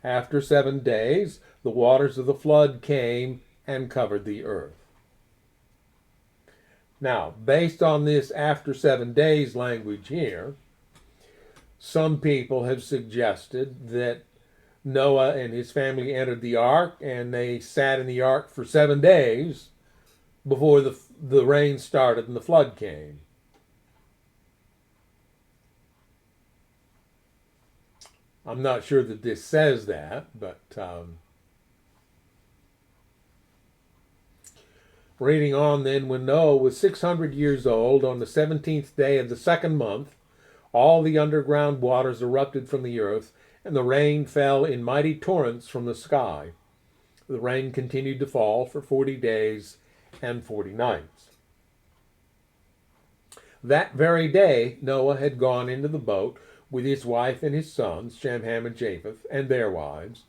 After 7 days, the waters of the flood came and covered the earth. Now, based on this after 7 days language here, some people have suggested that Noah and his family entered the ark and they sat in the ark for 7 days before the rain started and the flood came. I'm not sure that this says that, but reading on then, when Noah was 600 years old, on the 17th day of the second month, all the underground waters erupted from the earth, and the rain fell in mighty torrents from the sky. The rain continued to fall for 40 days and 40 nights. That very day Noah had gone into the boat with his wife and his sons, Shem, Ham, and Japheth, and their wives.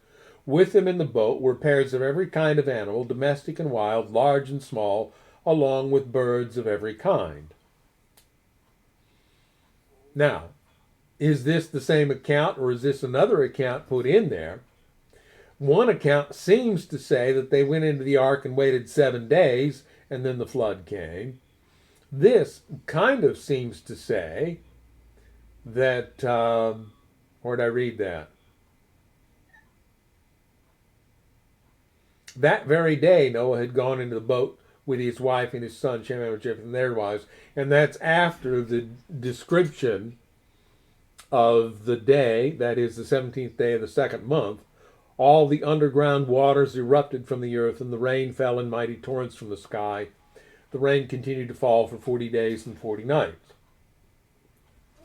With them in the boat were pairs of every kind of animal, domestic and wild, large and small, along with birds of every kind. Now, is this the same account, or is this another account put in there? One account seems to say that they went into the ark and waited 7 days, and then the flood came. This kind of seems to say that, where did I read that? That very day, Noah had gone into the boat with his wife and his son, Shem, Ham, and Japheth, and their wives, and that's after the description of the day, that is the 17th day of the second month. All the underground waters erupted from the earth, and the rain fell in mighty torrents from the sky. The rain continued to fall for 40 days and 40 nights.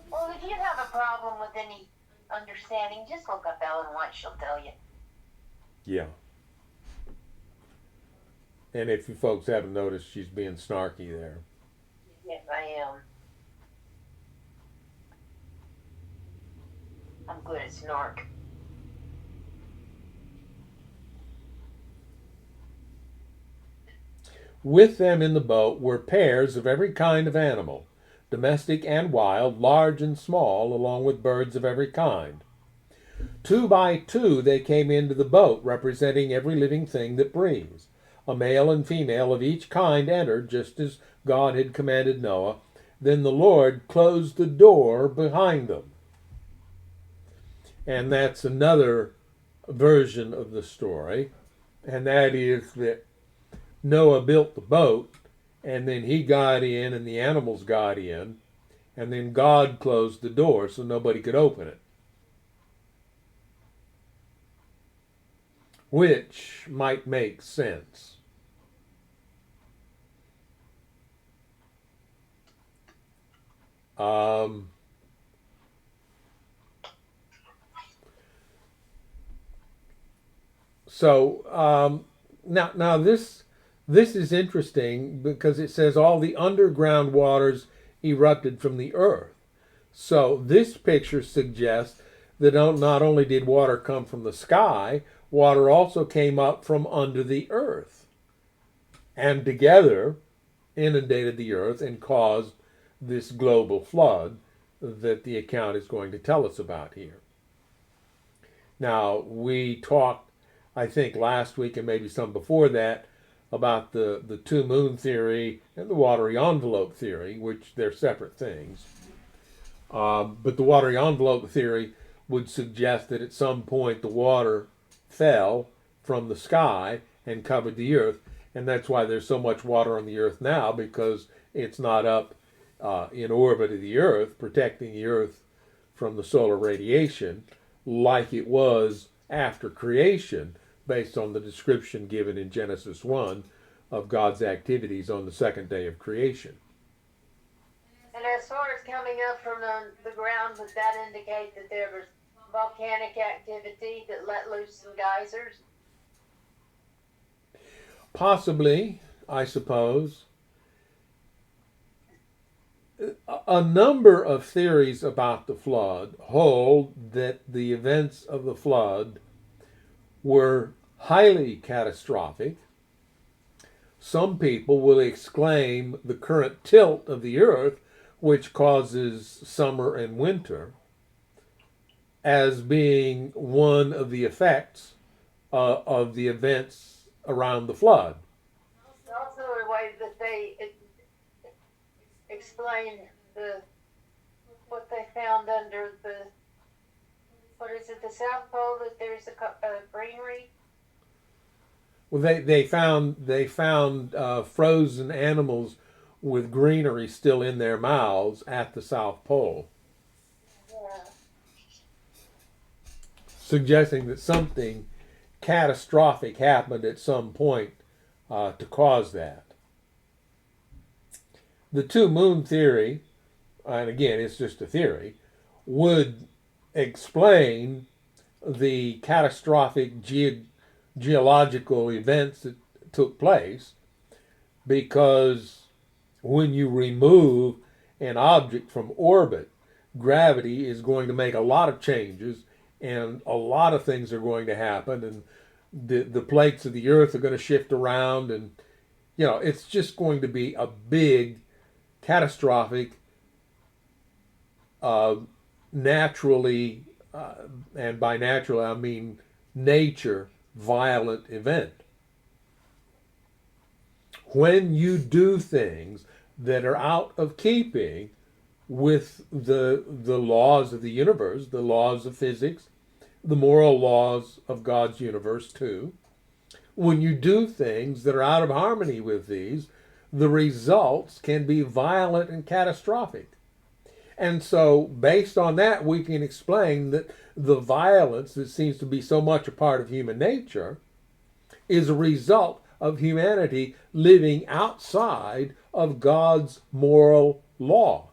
Well, if you have a problem with any understanding, just look up Ellen White. She'll tell you. Yeah. And if you folks haven't noticed, she's being snarky there. Yes, I am. I'm good at snark. With them in the boat were pairs of every kind of animal, domestic and wild, large and small, along with birds of every kind. 2 by 2 they came into the boat, representing every living thing that breathes. A male and female of each kind entered, just as God had commanded Noah. Then the Lord closed the door behind them. And that's another version of the story, and that is that Noah built the boat, and then he got in, and the animals got in, and then God closed the door so nobody could open it. Which might make sense. Now this is interesting because it says all the underground waters erupted from the earth. So this picture suggests that not only did water come from the sky, water also came up from under the earth, and together inundated the earth and caused this global flood that the account is going to tell us about here. Now, we talked, I think, last week and maybe some before that about the two-moon theory and the watery envelope theory, which they're separate things. But the watery envelope theory would suggest that at some point the water fell from the sky and covered the earth, and that's why there's so much water on the earth now, because it's not up in orbit of the earth, protecting the earth from the solar radiation like it was after creation, based on the description given in Genesis 1 of God's activities on the second day of creation. And as far as coming up from the ground, would that indicate that there was volcanic activity that let loose some geysers? Possibly, I suppose. A number of theories about the flood hold that the events of the flood were highly catastrophic. Some people will exclaim the current tilt of the earth, which causes summer and winter, as being one of the effects of the events around the flood. explain what they found under what is it, the South Pole, that there's a greenery? Well, they found frozen animals with greenery still in their mouths at the South Pole, Yeah. suggesting that something catastrophic happened at some point to cause that. The two moon theory, and again, it's just a theory, would explain the catastrophic geological events that took place, because when you remove an object from orbit, gravity is going to make a lot of changes and a lot of things are going to happen, and the plates of the earth are going to shift around, and it's just going to be a big catastrophic naturally, and by natural I mean nature, violent event. When you do things that are out of keeping with the laws of the universe, the laws of physics, the moral laws of God's universe too, when you do things that are out of harmony with these, the results can be violent and catastrophic. And so, based on that, we can explain that the violence that seems to be so much a part of human nature is a result of humanity living outside of God's moral law.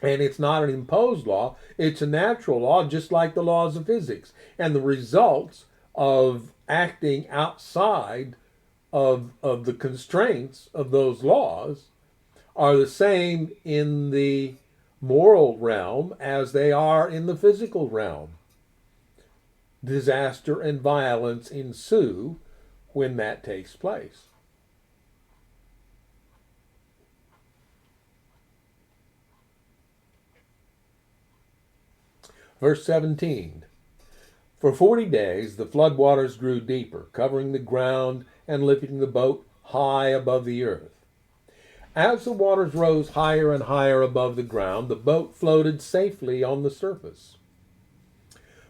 And it's not an imposed law, it's a natural law, just like the laws of physics. And the results of acting outside of the constraints of those laws are the same in the moral realm as they are in the physical realm. Disaster and violence ensue when that takes place. Verse 17. For 40 days the floodwaters grew deeper, covering the ground and lifting the boat high above the earth. As the waters rose higher and higher above the ground, the boat floated safely on the surface.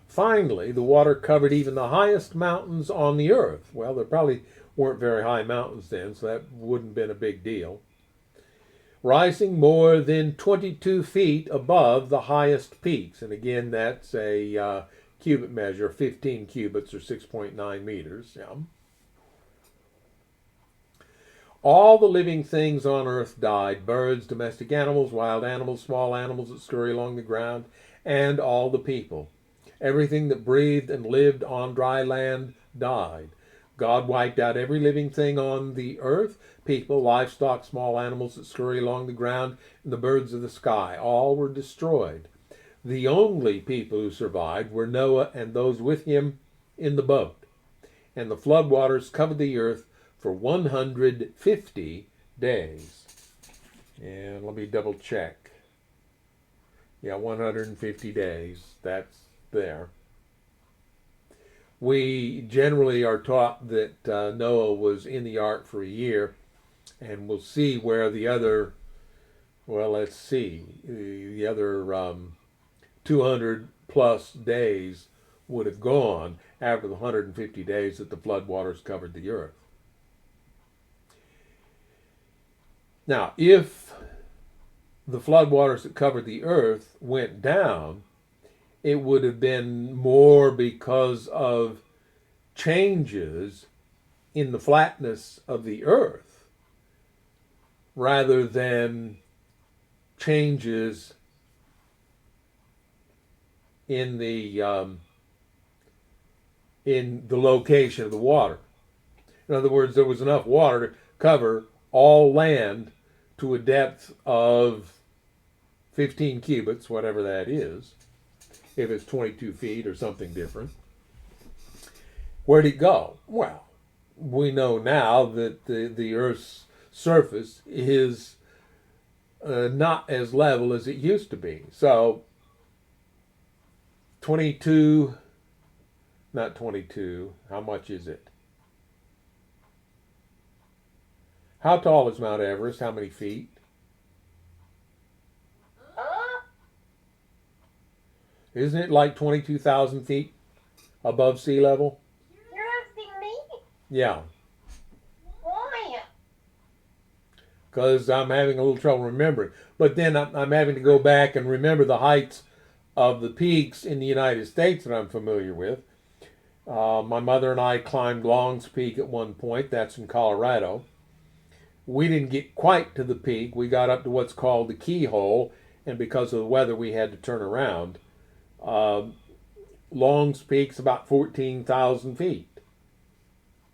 Finally, the water covered even the highest mountains on the earth. Well, there probably weren't very high mountains then, so that wouldn't have been a big deal. Rising more than 22 feet above the highest peaks. And again, that's a cubit measure, 15 cubits or 6.9 meters. Yeah. All the living things on earth died, birds, domestic animals, wild animals, small animals that scurry along the ground, and all the people. Everything that breathed and lived on dry land died. God wiped out every living thing on the earth, people, livestock, small animals that scurry along the ground, and the birds of the sky. All were destroyed. The only people who survived were Noah and those with him in the boat. And the floodwaters covered the earth for 150 days. And let me double check. Yeah, 150 days. That's there. We generally are taught that Noah was in the ark for a year, and we'll see where the other, the other 200 plus days would have gone after the 150 days that the floodwaters covered the earth. Now, if the floodwaters that covered the earth went down, it would have been more because of changes in the flatness of the earth rather than changes in the location of the water. In other words, there was enough water to cover all land to a depth of 15 cubits, whatever that is, if it's 22 feet or something different. Where'd it go? Well, we know now that the Earth's surface is not as level as it used to be. So 22, not 22, how much is it? How tall is Mount Everest? How many feet? Isn't it like 22,000 feet above sea level? You're asking me? Yeah, Why? because I'm having a little trouble remembering. But then I'm having to go back and remember the heights of the peaks in the United States that I'm familiar with. My mother and I climbed Long's Peak at one point. That's in Colorado. We didn't get quite to the peak. We got up to what's called the Keyhole, and because of the weather, we had to turn around. Uh, Long's Peak's about 14,000 feet.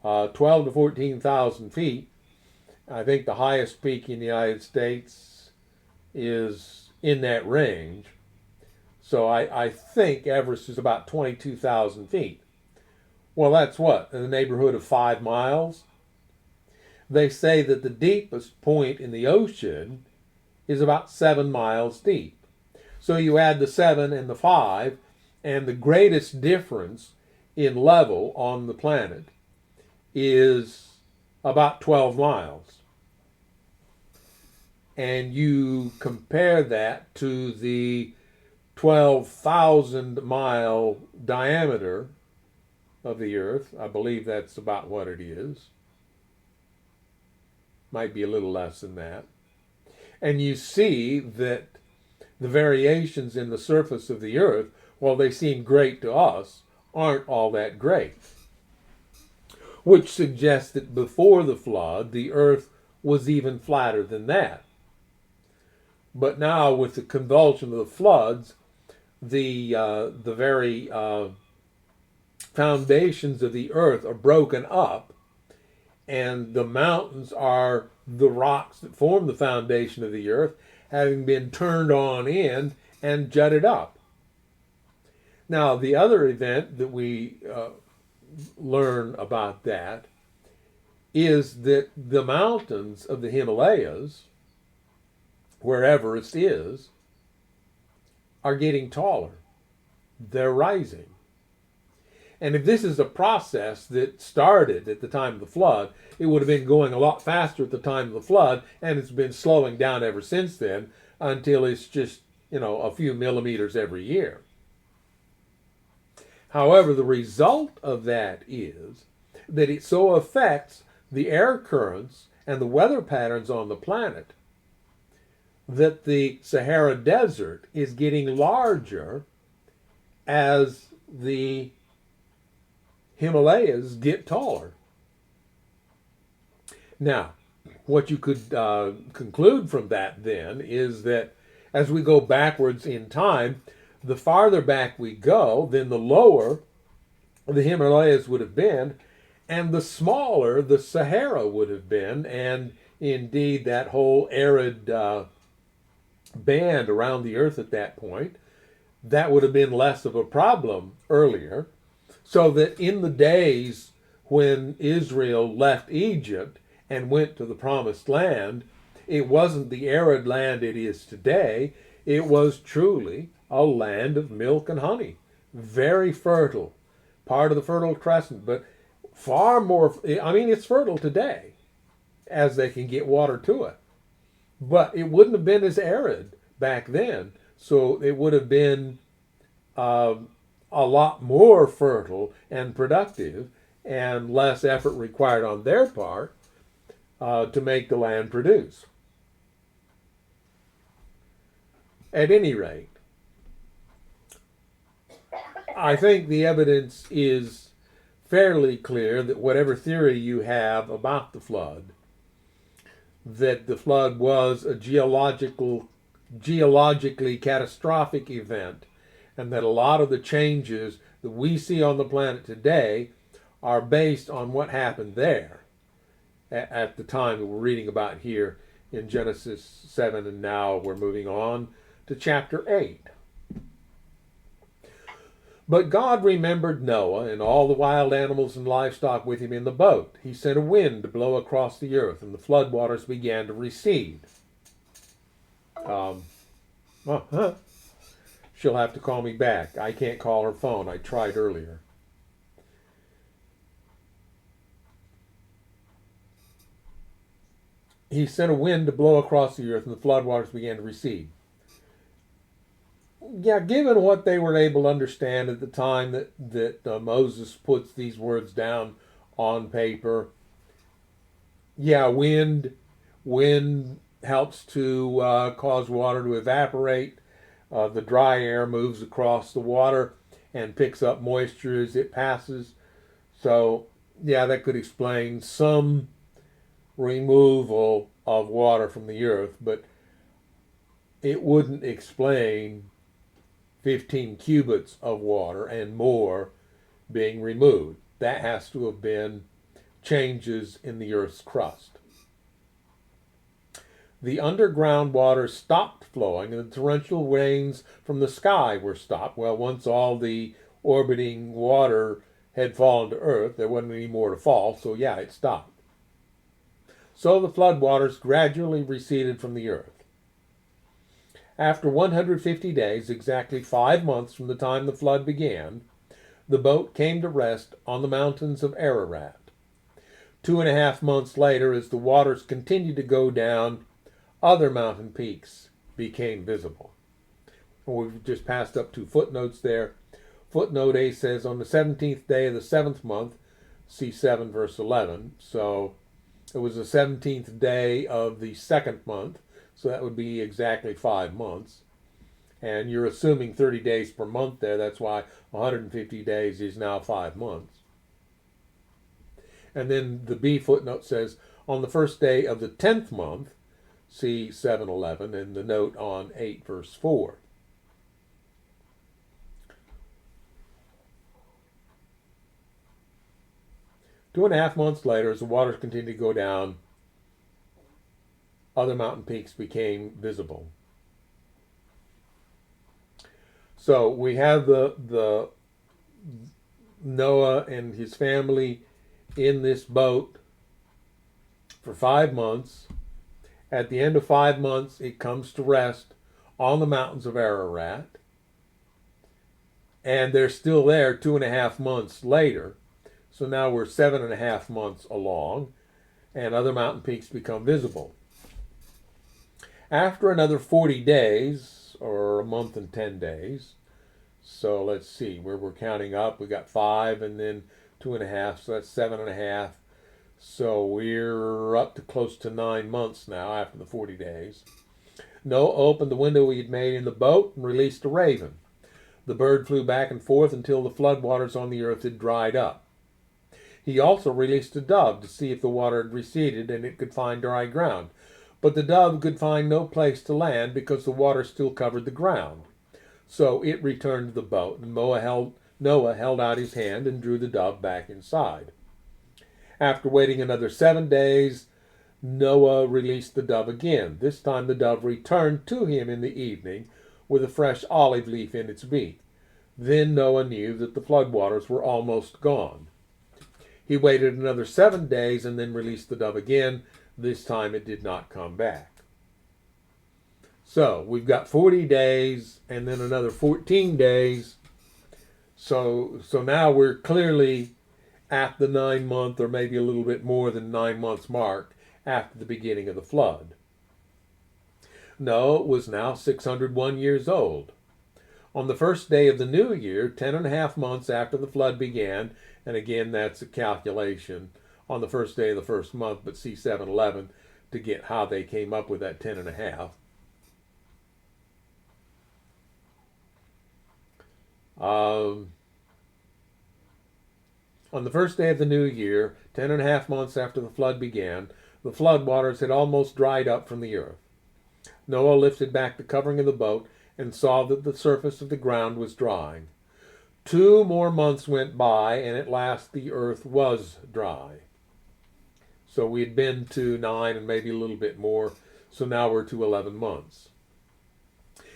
12 to 14,000 feet. I think the highest peak in the United States is in that range. So I think Everest is about 22,000 feet. Well, that's what, in the neighborhood of 5 miles? They say that the deepest point in the ocean is about 7 miles deep. So you add the 7 and the 5, and the greatest difference in level on the planet is about 12 miles. And you compare that to the 12,000 mile diameter of the Earth. I believe that's about what it is. Might be a little less than that. And you see that the variations in the surface of the Earth, while they seem great to us, aren't all that great. Which suggests that before the flood, the Earth was even flatter than that. But now, with the convulsion of the floods, the very foundations of the Earth are broken up, and the mountains are the rocks that form the foundation of the Earth, having been turned on in and jutted up. Now, the other event that we learn about that is that the mountains of the Himalayas, where Everest is, are getting taller. They're rising. And if this is a process that started at the time of the flood, it would have been going a lot faster at the time of the flood, and it's been slowing down ever since then until it's just, a few millimeters every year. However, the result of that is that it so affects the air currents and the weather patterns on the planet that the Sahara Desert is getting larger as the Himalayas get taller. Now, what you could conclude from that then is that as we go backwards in time, the farther back we go, then the lower the Himalayas would have been, and the smaller the Sahara would have been, and indeed that whole arid band around the earth at that point, that would have been less of a problem earlier. So that in the days when Israel left Egypt and went to the promised land, it wasn't the arid land it is today. It was truly a land of milk and honey. Very fertile. Part of the Fertile Crescent, but far more, it's fertile today as they can get water to it. But it wouldn't have been as arid back then. So it would have been a lot more fertile and productive and less effort required on their part to make the land produce. At any rate, I think the evidence is fairly clear that whatever theory you have about the flood, that the flood was a geologically catastrophic event, and that a lot of the changes that we see on the planet today are based on what happened there at the time that we're reading about here in Genesis 7, and now we're moving on to chapter 8. But God remembered Noah and all the wild animals and livestock with him in the boat. He sent a wind to blow across the earth, and the floodwaters began to recede. She'll have to call me back. I can't call her phone. I tried earlier. He sent a wind to blow across the earth, and the floodwaters began to recede. Yeah, given what they were able to understand at the time that Moses puts these words down on paper, yeah, wind helps to cause water to evaporate. The dry air moves across the water and picks up moisture as it passes. So, yeah, that could explain some removal of water from the earth, but it wouldn't explain 15 cubits of water and more being removed. That has to have been changes in the earth's crust. The underground water stopped flowing and the torrential rains from the sky were stopped. Well, once all the orbiting water had fallen to earth, there wasn't any more to fall, so yeah, it stopped. So the floodwaters gradually receded from the earth. After 150 days, exactly 5 months from the time the flood began, the boat came to rest on the mountains of Ararat. 2.5 months later, as the waters continued to go down, other mountain peaks became visible. We've just passed up 2 footnotes there. Footnote A says, on the 17th day of the 7th month, see 7 verse 11. So it was the 17th day of the 2nd month, so that would be exactly 5 months. And you're assuming 30 days per month there, that's why 150 days is now 5 months. And then the B footnote says, on the first day of the 10th month, see 7:11, and the note on 8 verse 4. Two and a half months later, as the waters continued to go down, other mountain peaks became visible. So we have the Noah and his family in this boat for 5 months. At the end of 5 months, it comes to rest on the mountains of Ararat. And they're still there 2.5 months later. So now we're 7.5 months along, and other mountain peaks become visible. After another 40 days, or a month and 10 days, so let's see, where we're counting up, we got 5 and then 2.5, so that's 7.5. So we're up to close to 9 months now after the 40 days. Noah opened the window he had made in the boat and released a raven. The bird flew back and forth until the floodwaters on the earth had dried up. He also released a dove to see if the water had receded and it could find dry ground. But the dove could find no place to land because the water still covered the ground. So it returned to the boat, and Noah held out his hand and drew the dove back inside. After waiting another 7 days, Noah released the dove again. This time the dove returned to him in the evening with a fresh olive leaf in its beak. Then Noah knew that the floodwaters were almost gone. He waited another 7 days and then released the dove again. This time it did not come back. So we've got 40 days and then another 14 days. So now we're clearly at the 9 month, or maybe a little bit more than 9 months mark after the beginning of the flood. Noah was now 601 years old. On the first day of the new year, 10.5 months after the flood began, and again that's a calculation on the first day of the first month, but see 7:11 to get how they came up with that 10.5. On the first day of the new year, 10.5 months after the flood began, the flood waters had almost dried up from the earth. Noah lifted back the covering of the boat and saw that the surface of the ground was drying. 2 more months went by, and at last the earth was dry. So we had been to 9 and maybe a little bit more, so now we're to 11 months.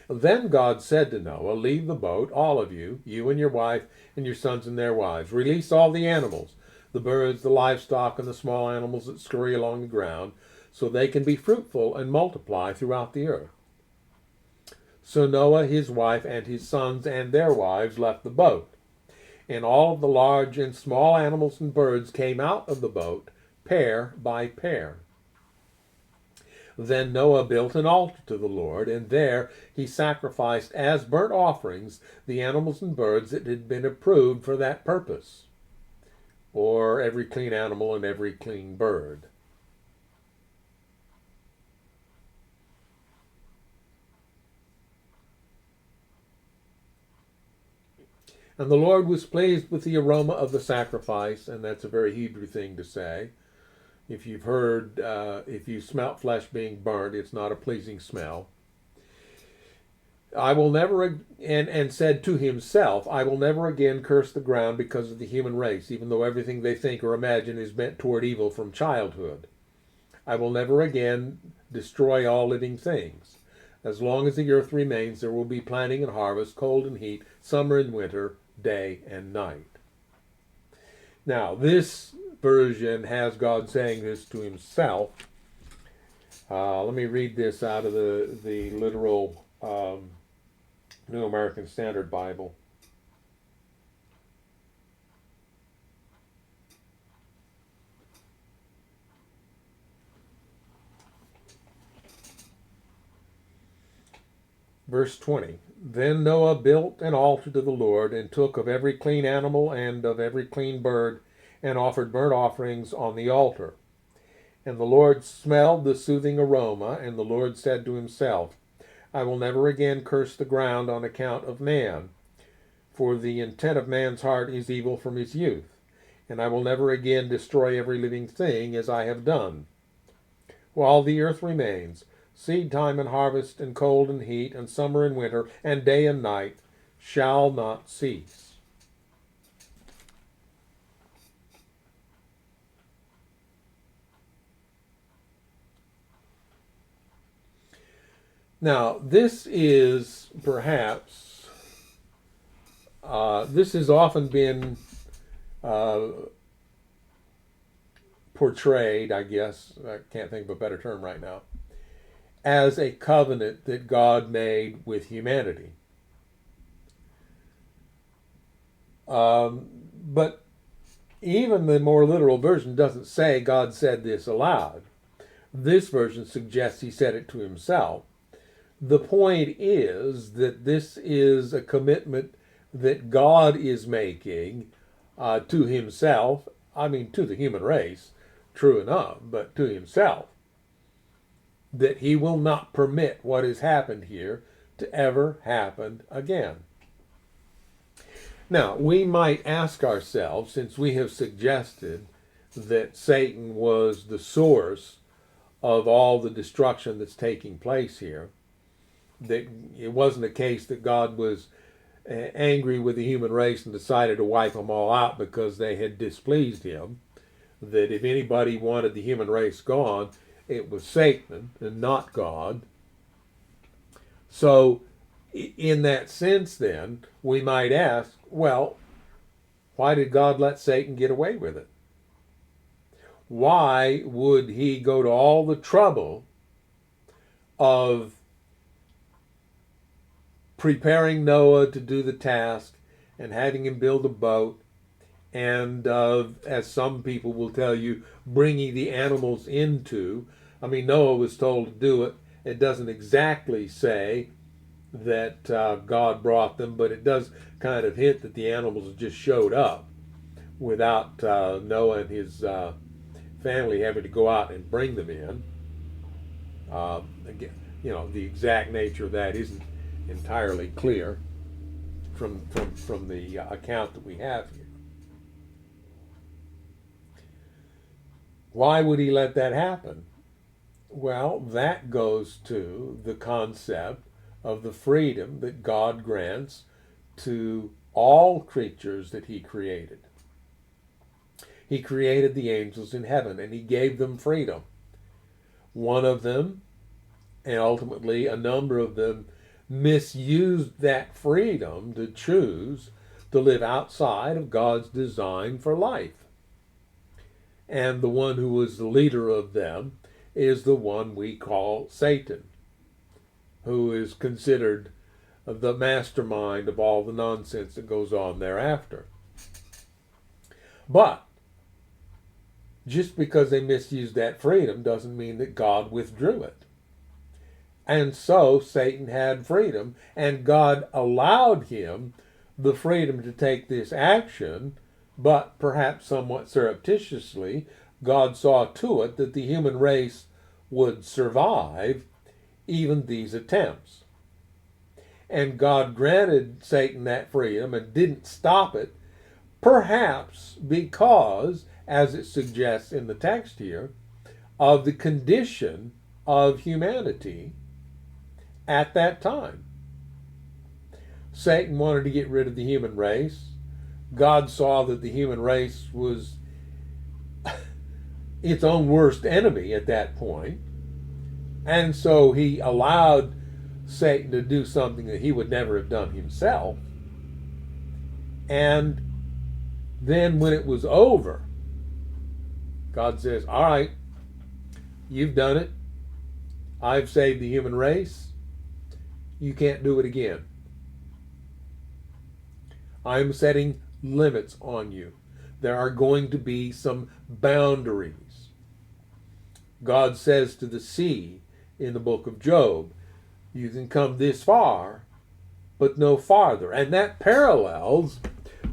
Then God said to Noah, leave the boat, all of you, you and your wife and your sons and their wives. Release all the animals, the birds, the livestock, and the small animals that scurry along the ground, so they can be fruitful and multiply throughout the earth. So Noah, his wife, and his sons and their wives left the boat. And all of the large and small animals and birds came out of the boat, pair by pair. Then Noah built an altar to the Lord, and there he sacrificed as burnt offerings the animals and birds that had been approved for that purpose, or every clean animal and every clean bird. And the Lord was pleased with the aroma of the sacrifice, and that's a very Hebrew thing to say. If you've heard, if you smelt flesh being burnt, it's not a pleasing smell. I will never, and said to himself, I will never again curse the ground because of the human race, even though everything they think or imagine is bent toward evil from childhood. I will never again destroy all living things. As long as the earth remains, there will be planting and harvest, cold and heat, summer and winter, day and night. Now, this version has God saying this to himself. Let me read this out of the literal New American Standard Bible. Verse 20. Then Noah built an altar to the Lord, and took of every clean animal and of every clean bird, and offered burnt offerings on the altar. And the Lord smelled the soothing aroma, and the Lord said to himself, I will never again curse the ground on account of man, for the intent of man's heart is evil from his youth, and I will never again destroy every living thing as I have done. While the earth remains, seed time and harvest, and cold and heat, and summer and winter, and day and night shall not cease. Now, this is perhaps, this has often been portrayed, I guess, I can't think of a better term right now, as a covenant that God made with humanity. But even the more literal version doesn't say God said this aloud. This version suggests he said it to himself. The point is that this is a commitment that God is making to himself, I mean to the human race, true enough, but to himself, that he will not permit what has happened here to ever happen again. Now, we might ask ourselves, since we have suggested that Satan was the source of all the destruction that's taking place here, that it wasn't a case that God was angry with the human race and decided to wipe them all out because they had displeased him, that if anybody wanted the human race gone, it was Satan and not God. So in that sense then, we might ask, well, why did God let Satan get away with it? Why would he go to all the trouble of preparing Noah to do the task and having him build a boat, and as some people will tell you, bringing the animals into? I mean, Noah was told to do it. It doesn't exactly say that God brought them, but it does kind of hint that the animals just showed up without Noah and his family having to go out and bring them in. Again, you know, the exact nature of that isn't entirely clear from the account that we have here. Why would he let that happen? Well, that goes to the concept of the freedom that God grants to all creatures that he created. He created the angels in heaven, and he gave them freedom. One of them, and ultimately a number of them, misused that freedom to choose to live outside of God's design for life. And the one who was the leader of them is the one we call Satan, who is considered the mastermind of all the nonsense that goes on thereafter. But just because they misused that freedom doesn't mean that God withdrew it. And so Satan had freedom, and God allowed him the freedom to take this action, but perhaps somewhat surreptitiously, God saw to it that the human race would survive even these attempts. And God granted Satan that freedom and didn't stop it, perhaps because, as it suggests in the text here, of the condition of humanity at that time. Satan wanted to get rid of the human race. God saw that the human race was its own worst enemy at that point. And so he allowed Satan to do something that he would never have done himself. And then when it was over, God says, all right, you've done it. I've saved the human race. You can't do it again. I'm setting limits on you. There are going to be some boundaries. God says to the sea in the book of Job, you can come this far, but no farther. And that parallels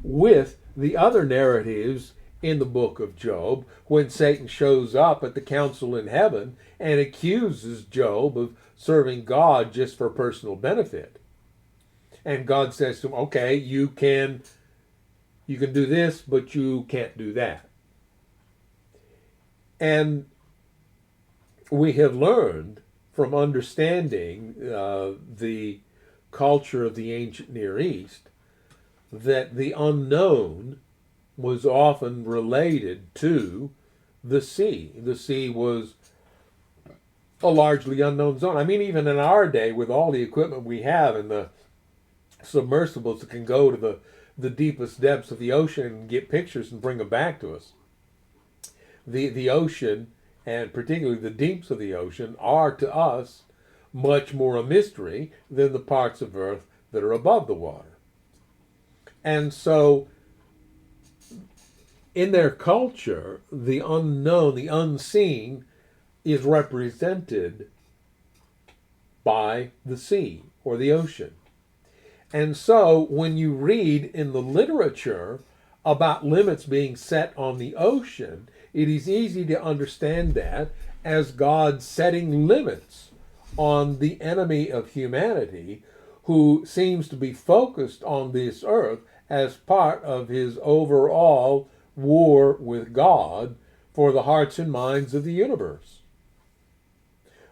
with the other narratives in the book of Job, when Satan shows up at the council in heaven and accuses Job of serving God just for personal benefit. And God says to him, okay, you can do this, but you can't do that. And we have learned from understanding the culture of the ancient Near East that the unknown was often related to the sea. The sea was a largely unknown zone. I mean, even in our day, with all the equipment we have and the submersibles that can go to the deepest depths of the ocean and get pictures and bring them back to us, the ocean, and particularly the deeps of the ocean, are to us much more a mystery than the parts of Earth that are above the water. And so in their culture, the unknown, the unseen, is represented by the sea or the ocean. And so when you read in the literature about limits being set on the ocean, it is easy to understand that as God setting limits on the enemy of humanity, who seems to be focused on this earth as part of his overall war with God for the hearts and minds of the universe.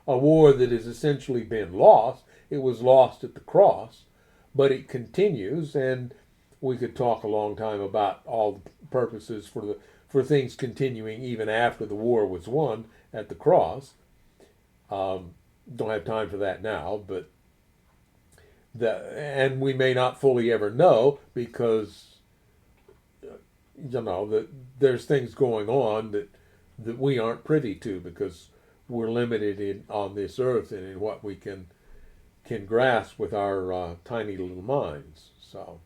A war that has essentially been lost. It was lost at the cross, but it continues, and we could talk a long time about all the purposes for things continuing even after the war was won at the cross. Don't have time for that now, but and we may not fully ever know, because that there's things going on that we aren't privy to, because we're limited on this earth and in what we can grasp with our tiny little minds. So,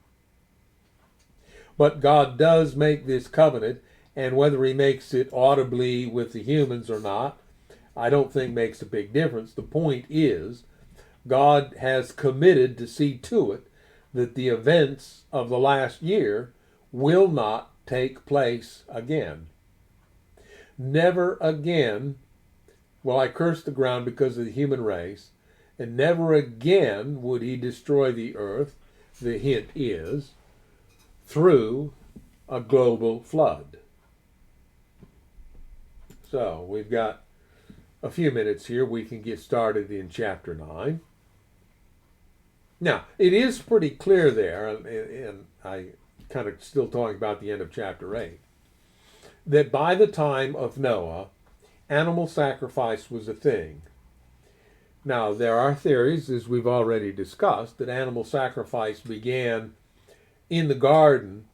but God does make this covenant, and whether he makes it audibly with the humans or not, I don't think makes a big difference. The point is, God has committed to see to it that the events of the last year will not take place again. Never again will I curse the ground because of the human race, and never again would he destroy the earth, the hint is, through a global flood. So we've got a few minutes here. We can get started in chapter 9. Now, it is pretty clear there, and I kind of still talking about the end of chapter 8, that by the time of Noah, animal sacrifice was a thing. Now, there are theories, as we've already discussed, that animal sacrifice began in the garden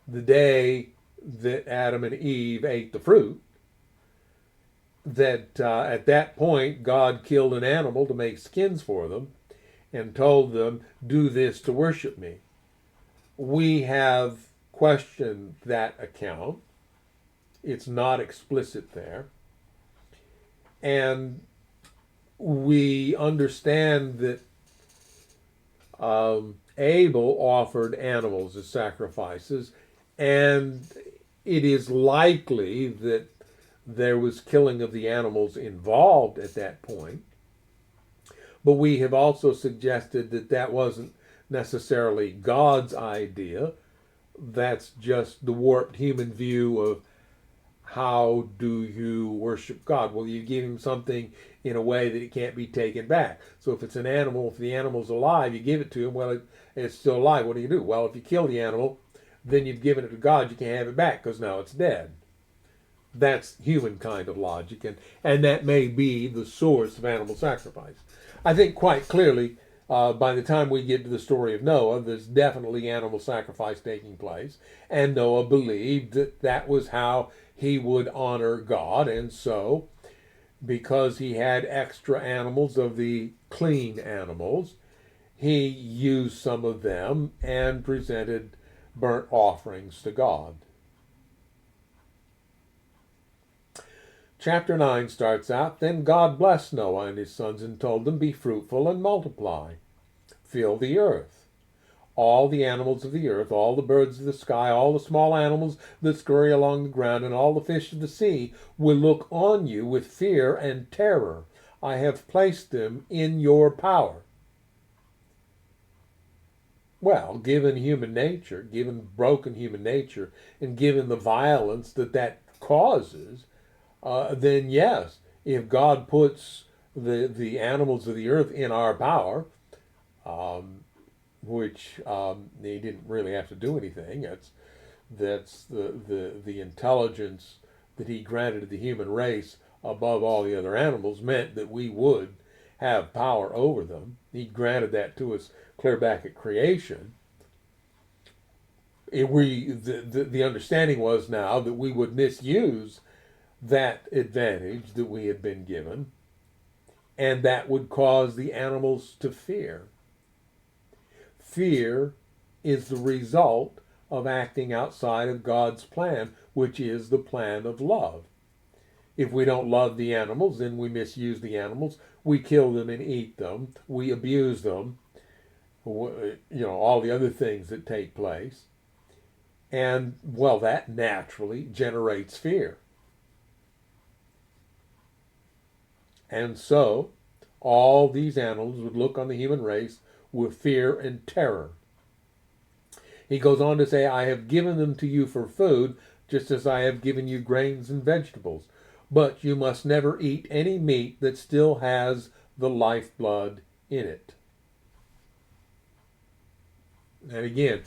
the day that Adam and Eve ate the fruit, that at that point God killed an animal to make skins for them and told them, do this to worship me. We have questioned that account, It's not explicit there. And we understand that Abel offered animals as sacrifices, and it is likely that there was killing of the animals involved at that point. But we have also suggested that that wasn't necessarily God's idea. That's just the warped human view of how do you worship God? Well, you give him something in a way that it can't be taken back. So if it's an animal, if the animal's alive, you give it to him. Well, it's still alive. What do? Well, if you kill the animal, then you've given it to God. You can't have it back because now it's dead. That's human kind of logic, and that may be the source of animal sacrifice. I think quite clearly, by the time we get to the story of Noah, there's definitely animal sacrifice taking place, and Noah believed that that was how he would honor God, and so, because he had extra animals of the clean animals, he used some of them and presented burnt offerings to God. Chapter 9 starts out, Then God blessed Noah and his sons and told them, Be fruitful and multiply. Fill the earth. All the animals of the earth, all the birds of the sky, all the small animals that scurry along the ground, and all the fish of the sea will look on you with fear and terror. I have placed them in your power. Well, given human nature, given broken human nature, and given the violence that causes, then yes, if God puts the animals of the earth in our power, which he didn't really have to do anything. That's the intelligence that he granted to the human race above all the other animals meant that we would have power over them. He granted that to us clear back at creation. The understanding was now that we would misuse that advantage that we had been given, and that would cause the animals to fear. Fear is the result of acting outside of God's plan, which is the plan of love. If we don't love the animals, then we misuse the animals. We kill them and eat them. We abuse them. All the other things that take place. And, well, that naturally generates fear. And so, all these animals would look on the human race with fear and terror. He goes on to say, I have given them to you for food, just as I have given you grains and vegetables. But you must never eat any meat that still has the lifeblood in it. And again,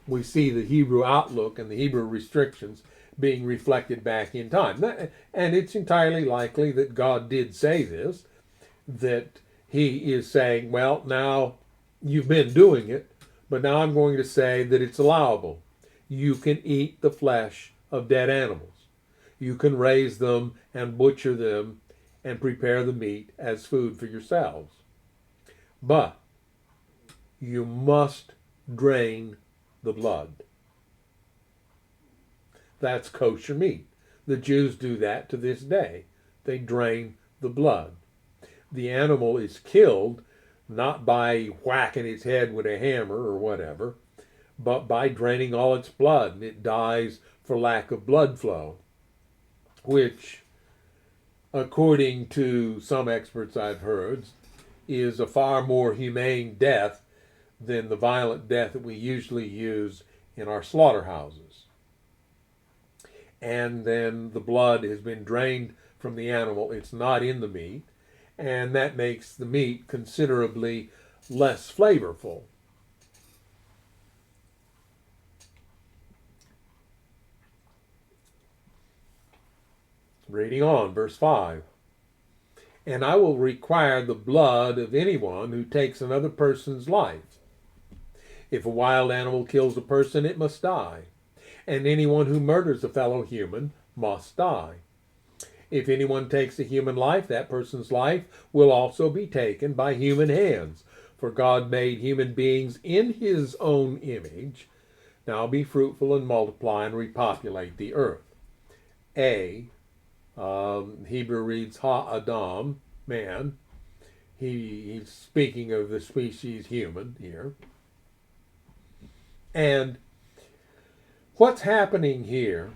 we see the Hebrew outlook and the Hebrew restrictions being reflected back in time. And it's entirely likely that God did say this, that he is saying, well, now you've been doing it, but now I'm going to say that it's allowable. You can eat the flesh of dead animals. You can raise them and butcher them and prepare the meat as food for yourselves. But you must drain the blood. That's kosher meat. The Jews do that to this day. They drain the blood. The animal is killed not by whacking its head with a hammer or whatever, but by draining all its blood, and it dies for lack of blood flow, which, according to some experts I've heard, is a far more humane death than the violent death that we usually use in our slaughterhouses. And then the blood has been drained from the animal. It's not in the meat, and that makes the meat considerably less flavorful. Reading on, verse 5. And I will require the blood of anyone who takes another person's life. If a wild animal kills a person, it must die. And anyone who murders a fellow human must die. If anyone takes a human life, that person's life will also be taken by human hands. For God made human beings in his own image. Now be fruitful and multiply and repopulate the earth. A. Hebrew reads Ha-Adam, man. He's speaking of the species human here. And what's happening here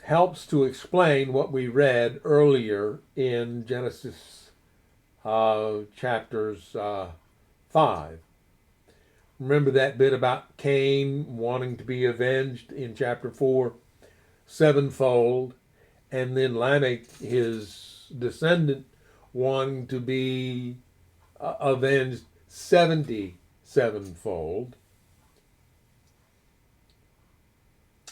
helps to explain what we read earlier in Genesis chapters 5. Remember that bit about Cain wanting to be avenged in chapter 4 sevenfold, and then Lamech, his descendant, wanting to be avenged 77fold.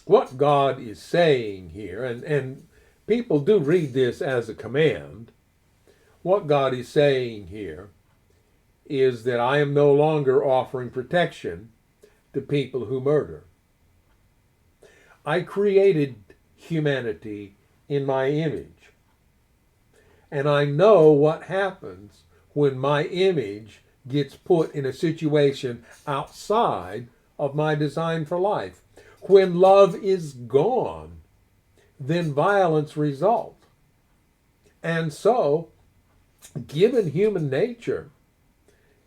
What God is saying here, and people do read this as a command, what God is saying here is that I am no longer offering protection to people who murder. I created humanity in my image, and I know what happens when my image gets put in a situation outside of my design for life. When love is gone, then violence results. And so, given human nature,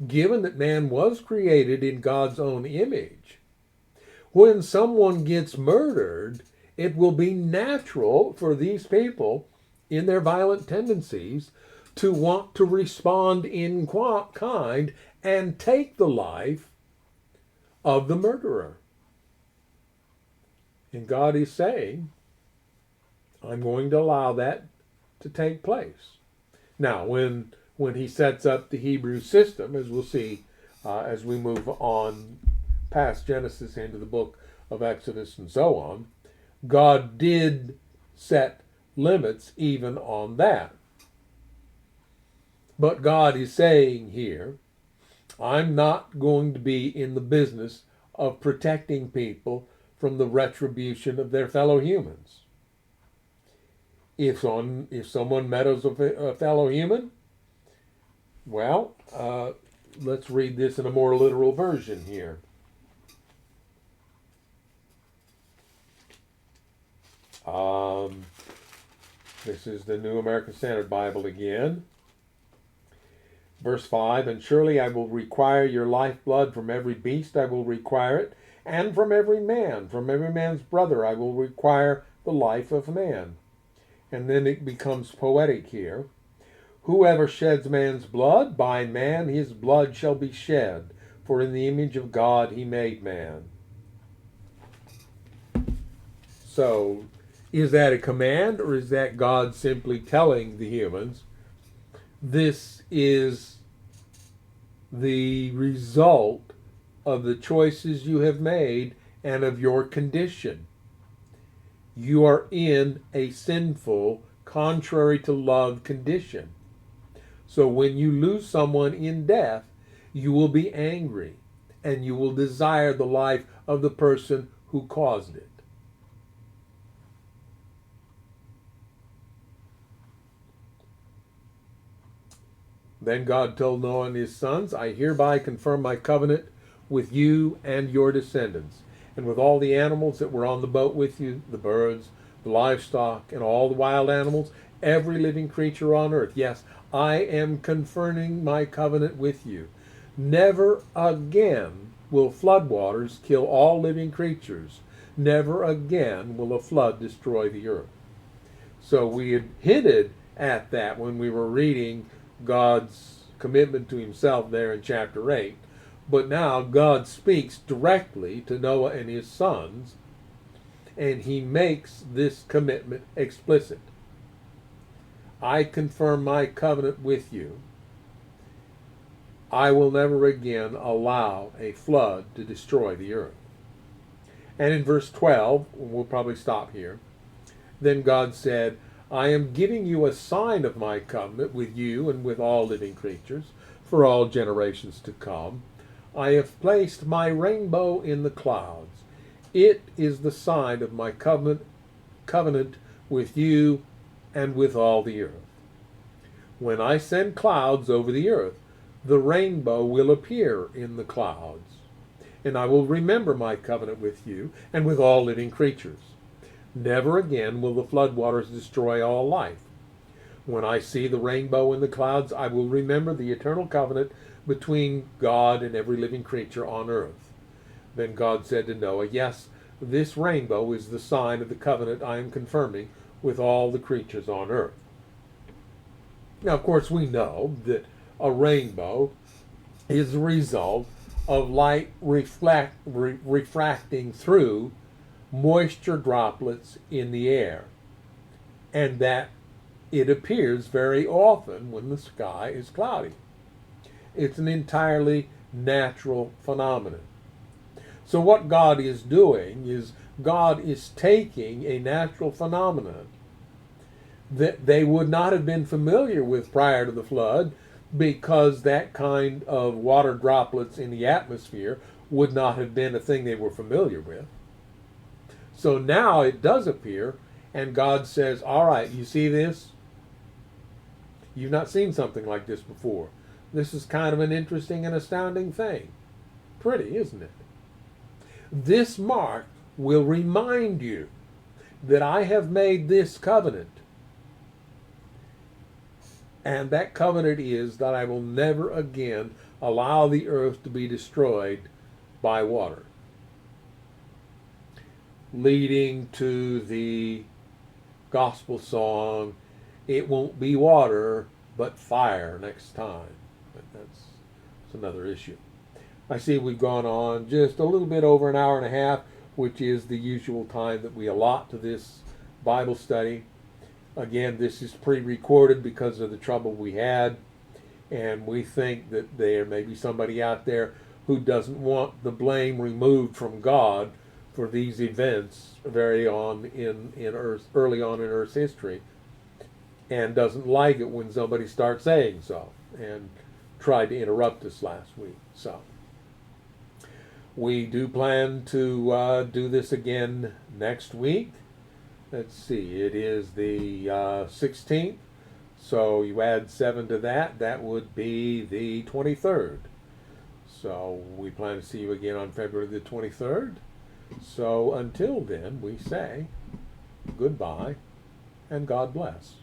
given that man was created in God's own image, when someone gets murdered, it will be natural for these people in their violent tendencies to want to respond in kind and take the life of the murderer. And God is saying, I'm going to allow that to take place. Now, when he sets up the Hebrew system, as we'll see as we move on past Genesis into the book of Exodus and so on, God did set limits even on that. But God is saying here, I'm not going to be in the business of protecting people from the retribution of their fellow humans. If someone meddles with a fellow human, well, let's read this in a more literal version here. This is the New American Standard Bible again. Verse 5, and surely I will require your lifeblood from every beast, I will require it, and from every man's brother, I will require the life of man. And then it becomes poetic here. Whoever sheds man's blood, by man his blood shall be shed, for in the image of God he made man. So, is that a command, or is that God simply telling the humans, this is the result of the choices you have made and of your condition? You are in a sinful, contrary to love condition. So when you lose someone in death, you will be angry and you will desire the life of the person who caused it. Then God told Noah and his sons, I hereby confirm my covenant with you and your descendants, and with all the animals that were on the boat with you, the birds, the livestock, and all the wild animals, every living creature on earth. Yes, I am confirming my covenant with you. Never again will floodwaters kill all living creatures. Never again will a flood destroy the earth. So we had hinted at that when we were reading God's commitment to himself there in chapter 8. But now God speaks directly to Noah and his sons, and he makes this commitment explicit. I confirm my covenant with you. I will never again allow a flood to destroy the earth. And in verse 12, we'll probably stop here, then God said, I am giving you a sign of my covenant with you and with all living creatures for all generations to come. I have placed my rainbow in the clouds. It is the sign of my covenant with you and with all the earth. When I send clouds over the earth, the rainbow will appear in the clouds, and I will remember my covenant with you and with all living creatures. Never again will the floodwaters destroy all life. When I see the rainbow in the clouds, I will remember the eternal covenant between God and every living creature on earth. Then God said to Noah, yes, this rainbow is the sign of the covenant I am confirming with all the creatures on earth. Now, of course, we know that a rainbow is the result of light refracting through moisture droplets in the air, and that it appears very often when the sky is cloudy. It's an entirely natural phenomenon. So what God is doing is God is taking a natural phenomenon that they would not have been familiar with prior to the flood, because that kind of water droplets in the atmosphere would not have been a thing they were familiar with. So now it does appear, and God says, all right, you see this? You've not seen something like this before. This is kind of an interesting and astounding thing. Pretty, isn't it? This mark will remind you that I have made this covenant. And that covenant is that I will never again allow the earth to be destroyed by water. Leading to the gospel song, it won't be water, but fire next time. But that's another issue. I see we've gone on just a little bit over an hour and a half, which is the usual time that we allot to this Bible study. Again, this is pre-recorded because of the trouble we had, and we think that there may be somebody out there who doesn't want the blame removed from God for these events early on in Earth's history, and doesn't like it when somebody starts saying so, and tried to interrupt us last week. So we do plan to do this again next week. Let's see, it is the 16th, so you add 7 to that, that would be the 23rd. So we plan to see you again on February the 23rd. So until then, we say goodbye and God bless.